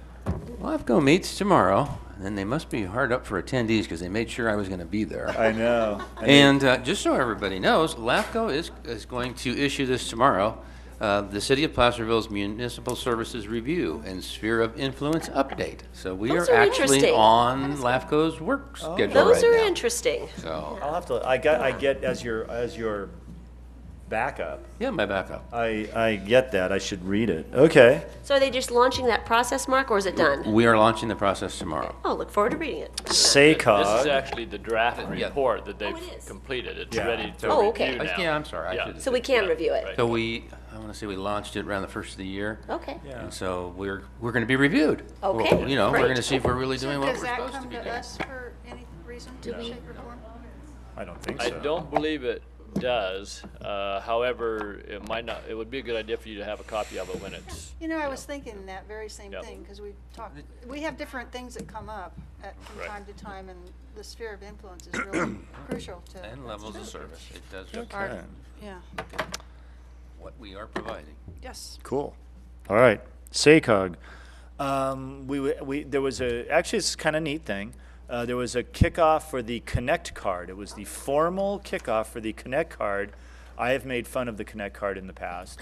LAFCO meets tomorrow, and then they must be hard up for attendees because they made sure I was going to be there. I know. And just so everybody knows, LAFCO is going to issue this tomorrow, the City of Placerville's Municipal Services Review and Sphere of Influence Update. So we Those are are actually interesting. on LAFCO's work schedule Those right are now. interesting. So I'll have to. I get as your backup. yeah, my backup. I get that. I should read it. Okay. So are they just launching that process, Mark, or is it done? We are launching the process tomorrow. Oh, look forward to reading it. SACOG. This is actually the draft report that they've completed. It's Yeah. ready to Oh, okay. review now. Yeah, I'm sorry. I Yeah. should- So we can review it. So I want to say we launched it around the first of the year. Okay. Yeah. And so we're going to be reviewed. Okay, Well, we're great. going to see if we're really doing what we're Does that supposed to come be to doing. us for any reason, shape, or form? I don't think I so. don't believe it does. However, it might not. It would be a good idea for you to have a copy of it when it's. You know, I was thinking that very same Yep. thing, because we have different things that come up from Right. time to time, and the sphere of influence is really crucial to. And levels of service. It does our- Yeah, what we are providing. yes. Cool. All right. SACOG. There was actually it's kind of neat thing. There was a kickoff for the Connect card. It was the formal kickoff for the Connect card. I have made fun of the Connect card in the past,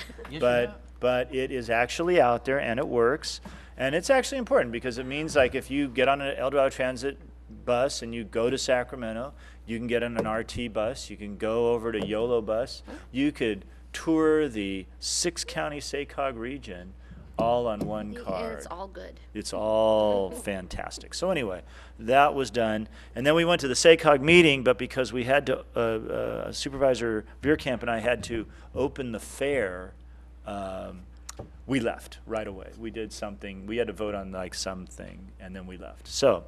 but it is actually out there and it works. And it's actually important because it means like if you get on an El Dorado Transit bus and you go to Sacramento, you can get on an RT bus, you can go over to YOLO bus, you could tour the 6-county SACOG region all on one card. And it's all good. It's all fantastic. So anyway, that was done. And then we went to the SACOG meeting, but because we had to, Supervisor Veerkamp and I had to open the fair, we left right away. We did something, we had to vote on like something, and then we left. So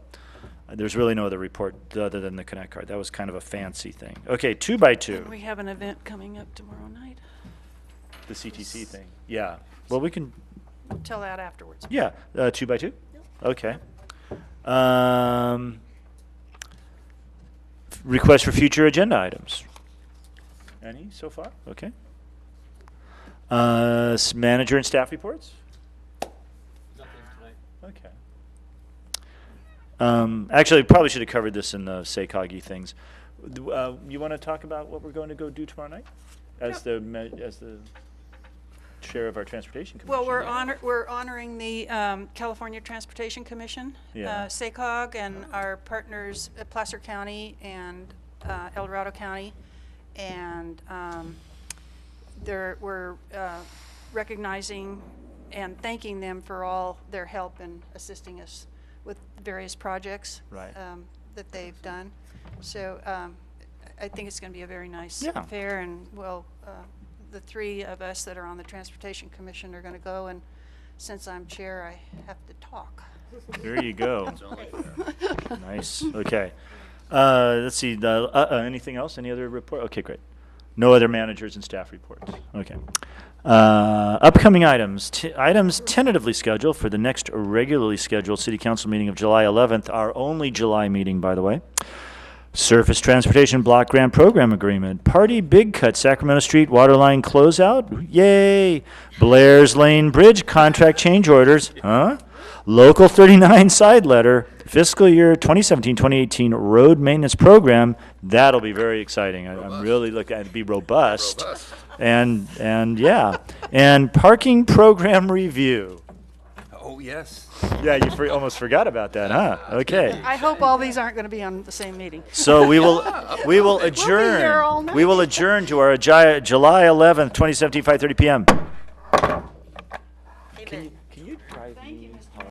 there's really no other report other than the Connect card. That was kind of a fancy thing. Okay, 2x2. We have an event coming up tomorrow night. The CTC thing. Yeah. Well, we can. Tell that afterwards. Yeah. 2x2? Okay. Request for future agenda items. Any so far? Okay. Manager and staff reports? Okay. Actually, probably should have covered this in the SACOG things. You want to talk about what we're going to go do tomorrow night as the chair of our transportation commission? Well, we're honoring the California Transportation Commission, Yeah. SACOG, and our partners at Placer County and El Dorado County, and we're recognizing and thanking them for all their help in assisting us with various projects Right. that they've done. So I think it's going to be a very nice Yeah. fair, and the three of us that are on the Transportation Commission are going to go, and since I'm chair, I have to talk. There you go. Nice. Okay. Let's see. Anything else? Any other report? Okay, great. No other managers and staff reports. Okay. Upcoming items. Items tentatively scheduled for the next regularly scheduled City Council meeting of July 11th, our only July meeting, by the way. Surface Transportation Block Grant Program Agreement. Party Big Cut Sacramento Street Waterline Closeout. Yay! Blair's Lane Bridge Contract Change Orders. Huh? Local 39 Side Letter. Fiscal year 2017-2018 Road Maintenance Program. That'll be very exciting. I'm really looking at it to be robust. And yeah. And Parking Program Review. Oh, yes. Yeah, you almost forgot about that, huh? Okay. I hope all these aren't going to be on the same meeting. So we will adjourn. here all night. We will adjourn to our July 11th, 2017, 5:30 p.m.